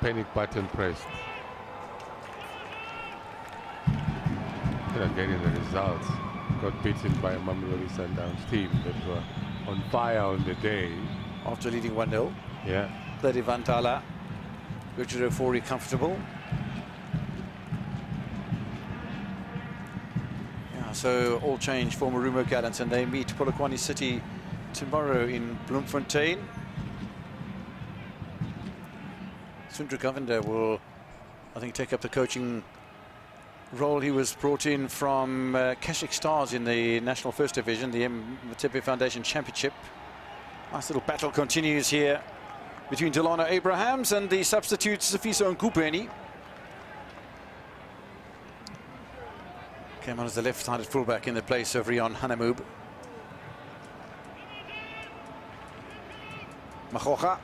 Panic button pressed. Getting the results. Got beaten by a Mamelodi Sundowns team that were on fire on the day. After leading 1-0. Yeah. Tledi Vantala. Richard Ofori comfortable. Yeah, so all change for Marumo Gallants, and they meet Polokwane City tomorrow in Bloemfontein. Sundra Govender will, I think, take up the coaching role. He was brought in from Kashik Stars in the National First Division, the Mtepe Foundation Championship. Nice little battle continues here between Delano Abrahams and the substitutes Sifiso Nkupeni. Came on as the left-sided fullback in the place of Rion Hanamoob. Mahocha.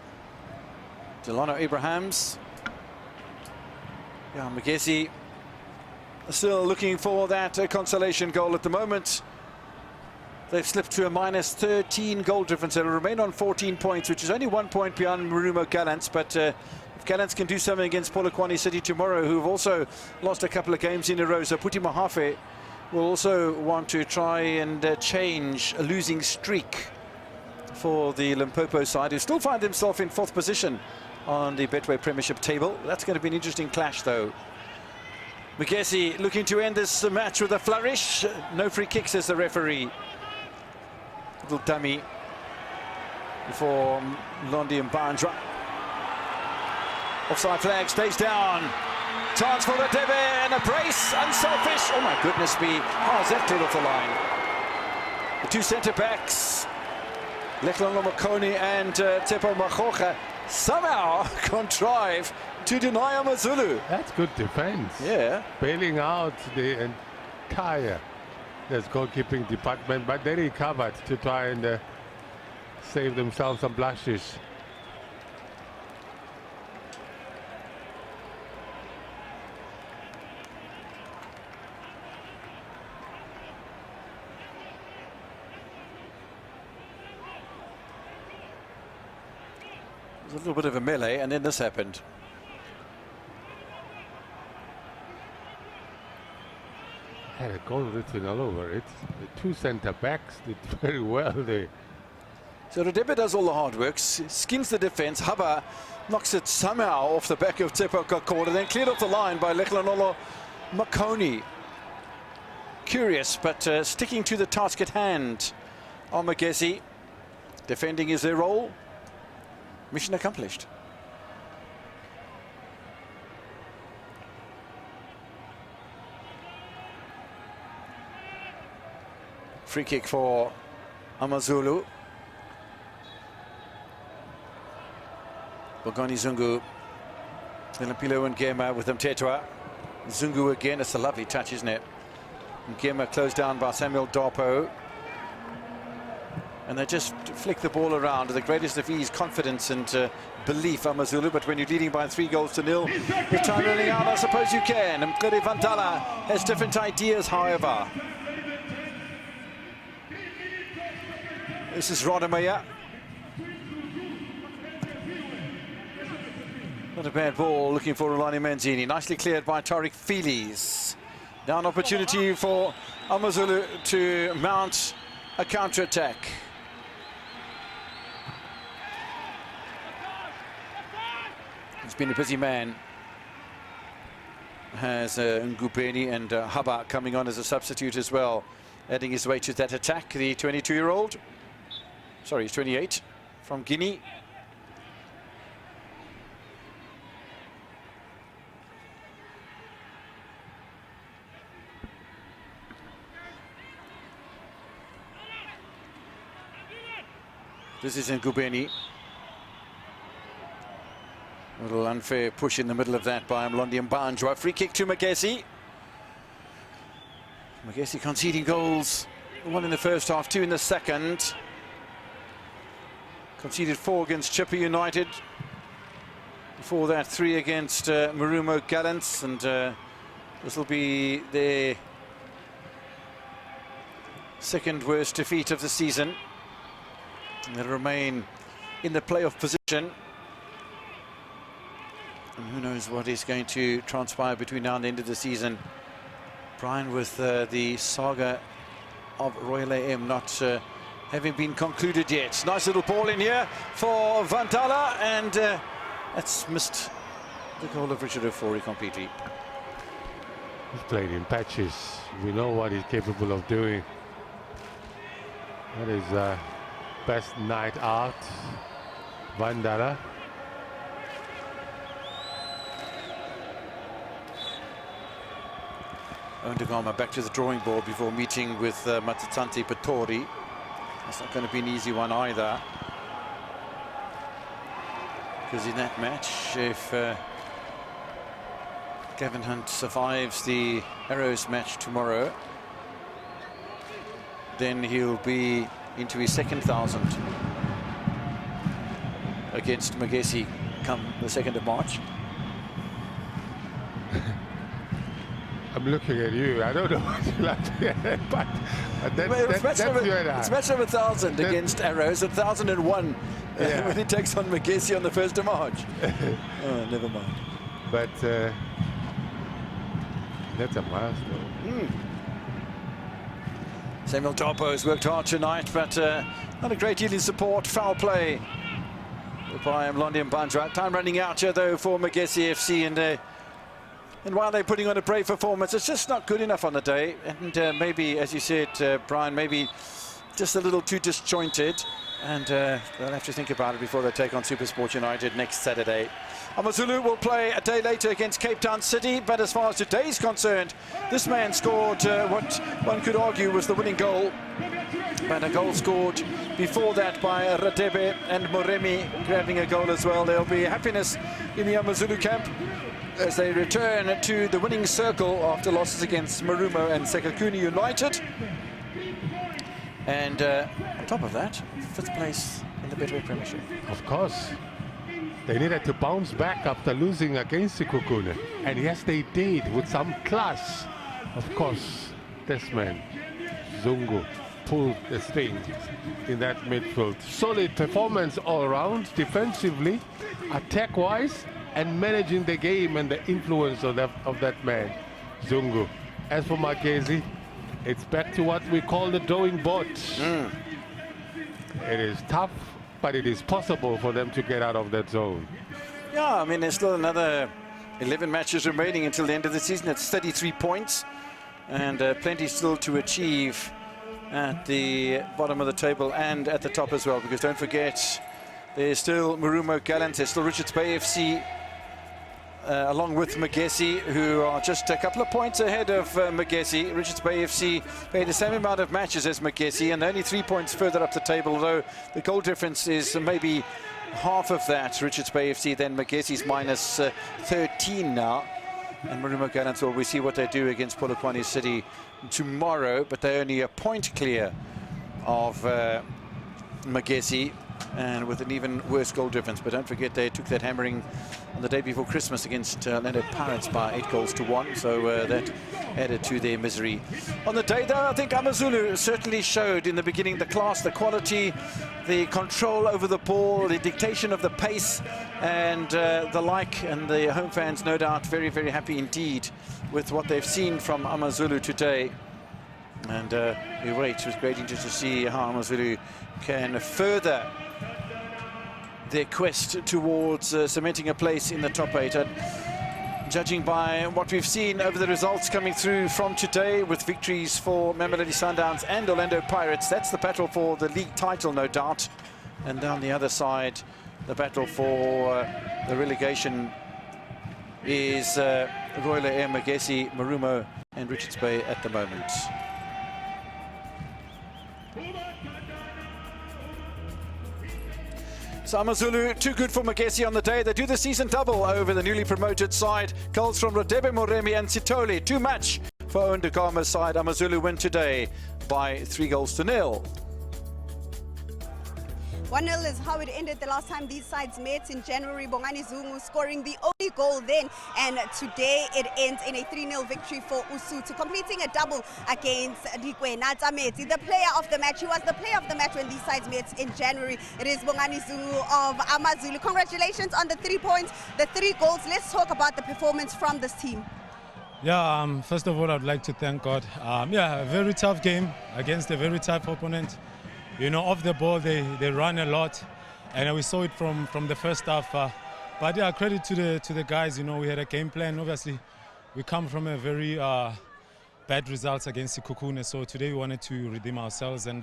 Delano Abrahams. Yeah, Magesi still looking for that consolation goal at the moment. They've slipped to a -13 goal difference. They'll remain on 14 points, which is only 1 point beyond Marumo Gallants. But if Gallants can do something against Polokwane City tomorrow, who've also lost a couple of games in a row, so Puti Mahafe will also want to try and change a losing streak for the Limpopo side, who still find themselves in 4th position on the Betway Premiership table. That's going to be an interesting clash, though. Magesi looking to end this match with a flourish. No free kicks, says the referee. Little dummy for Londi Mbandra. Offside flag stays down. Chance for the Debe and a brace. Unselfish. Oh my goodness me. How's that cleared off the line? The two centre backs, Leklan Lomakoni and Tepo Mahocha, somehow contrive to deny AmaZulu. That's good defense. Yeah. Bailing out the entire goalkeeping department, but they recovered to try and save themselves some blushes. was a little bit of a melee, and then this happened. Had a goal written all over it. The two centre-backs did very well there. So Radebe does all the hard work, skins the defence. Haba knocks it somehow off the back of Tsepo Kakora, then cleared off the line by Leklanolo Makoni. Curious, but sticking to the task at hand on Magesi. Defending is their role. Mission accomplished. Free kick for AmaZulu. Bongani Zungu. Mpilo and Ngema with them Tetwa. Zungu again. It's a lovely touch, isn't it? Ngema closed down by Samuel Dopo. And they just flick the ball around with the greatest of ease, confidence and belief, AmaZulu. But when you're leading by 3-0, with time running out, I suppose you can. And Mkhiri Vandala has different ideas, however. This is Rodemeier. Not a bad ball, looking for Rulani Manzini. Nicely cleared by Tariq Feelies. Now an opportunity for AmaZulu to mount a counter-attack. He's been a busy man. Has Ngubeni and Haba coming on as a substitute as well, adding his weight to that attack. The 22-year-old, sorry, he's 28, from Guinea. This is Ngubeni. A little unfair push in the middle of that by Mlondi Mbanjwa. Free kick to Magesi. Magesi conceding goals. One in the first half, two in the second. Conceded 4 against Chippa United. Before that, 3 against Marumo Gallants. And this will be their second worst defeat of the season. And they'll remain in the playoff position. And who knows what is going to transpire between now and the end of the season. Brian, with the saga of Royal AM not having been concluded yet. Nice little ball in here for Vandala, and that's missed the goal of Richard Ofori completely. He's played in patches. We know what he's capable of doing. That is best night out, Vandala. Ondagama back to the drawing board before meeting with Matsutanti Patori. That's not going to be an easy one either. Because in that match, if Gavin Hunt survives the Arrows match tomorrow, then he'll be into his second 1,000 against Magesi come the 2nd of March. I'm looking at you. I don't know what you like to hear, but that's it's match number 1,000 against Arrows, at 1,001 when he takes on Magesi on the 1st of March. Oh, never mind. But that's a milestone. Samuel Dopo has worked hard tonight, but not a great deal in support. Foul play by Mlondi Mbanjwa. Time running out here, though, for Magesi FC, and while they're putting on a brave performance, it's just not good enough on the day. And maybe, as you said, Brian, maybe just a little too disjointed. And they'll have to think about it before they take on SuperSport United next Saturday. AmaZulu will play a day later against Cape Town City. But as far as today's concerned, this man scored what one could argue was the winning goal. But a goal scored before that by Radebe, and Moremi grabbing a goal as well. There'll be happiness in the AmaZulu camp as they return to the winning circle after losses against Marumo and Sekakuni United. And on top of that, 5th place in the Betway Premiership. Of course. They needed to bounce back after losing against Sekakuni. And yes, they did, with some class. Of course, this man, Zungu. pull the string in that midfield. Solid performance all around, defensively, attack-wise, and managing the game and the influence of that man, Zungu. As for Magesi, it's back to what we call the drawing board. It is tough, but it is possible for them to get out of that zone. Yeah, I mean, there's still another 11 matches remaining until the end of the season. It's 33 points and plenty still to achieve at the bottom of the table and at the top as well, because don't forget, there's still Marumo Gallants, there's still Richards Bay FC, along with Magesi, who are just a couple of points ahead of Magesi. Richards Bay FC played the same amount of matches as Magesi and only 3 points further up the table, although the goal difference is maybe half of that. Richards Bay FC, then Magesi's minus 13 now. And Marumo Gallants, well, we see what they do against Polokwane City tomorrow, but they're only a point clear of Magesi, and with an even worse goal difference. But don't forget, they took that hammering on the day before Christmas against Orlando Pirates by 8-1, so that added to their misery. On the day, though, I think AmaZulu certainly showed in the beginning the class, the quality, the control over the ball, the dictation of the pace, and the like. And the home fans, no doubt, very, very happy indeed with what they've seen from AmaZulu today. And we wait. It was great to see how AmaZulu can further their quest towards cementing a place in the top 8. Judging by what we've seen over the results coming through from today, with victories for Mamelodi Sundowns and Orlando Pirates, that's the battle for the league title, no doubt. And on the other side, the battle for the relegation is Royal Air, Magesi, Marumo and Richards Bay at the moment. So AmaZulu, too good for Magesi on the day. They do the season double over the newly promoted side. Goals from Rodebe Moremi and Sitoli. Too much for Owen Dagama's side. AmaZulu win today by 3-0. 1-0 is how it ended the last time these sides met in January. Bongani Zungu scoring the only goal then, and today it ends in a 3-0 victory for Usutu, completing a double against Dikwe Natameti. The player of the match, he was the player of the match when these sides met in January. It is Bongani Zungu of AmaZulu. Congratulations on the 3 points, the 3 goals. Let's talk about the performance from this team. Yeah, first of all, I'd like to thank God. A very tough game against a very tough opponent. You know, off the ball, they run a lot, and we saw it from the first half. But yeah, credit to the guys. You know, we had a game plan. Obviously, we come from a very bad results against Sekhukhune, so today we wanted to redeem ourselves. And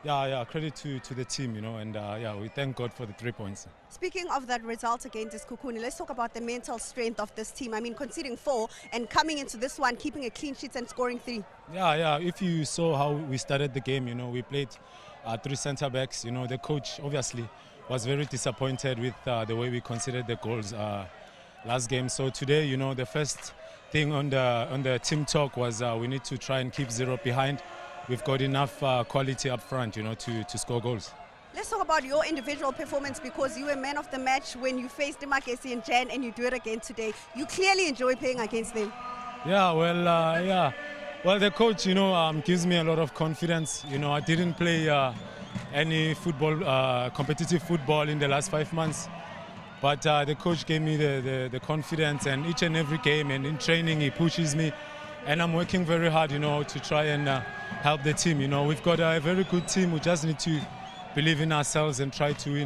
credit to the team. You know, and we thank God for the 3 points. Speaking of that result against Sekhukhune, let's talk about the mental strength of this team. I mean, conceding 4 and coming into this one, keeping a clean sheet and scoring 3. Yeah. If you saw how we started the game, you know, we played 3 centre backs. You know, the coach obviously was very disappointed with the way we conceded the goals last game. So today, you know, the first thing on the team talk was we need to try and keep 0 behind. We've got enough quality up front, you know, to score goals. Let's talk about your individual performance, because you were man of the match when you faced Magesi and Jan, and you do it again today. You clearly enjoy playing against them. Well, the coach, you know, gives me a lot of confidence. You know, I didn't play any football, competitive football in the last 5 months. But the coach gave me the confidence, and each and every game and in training he pushes me. And I'm working very hard, you know, to try and help the team. You know, we've got a very good team. We just need to believe in ourselves and try to win.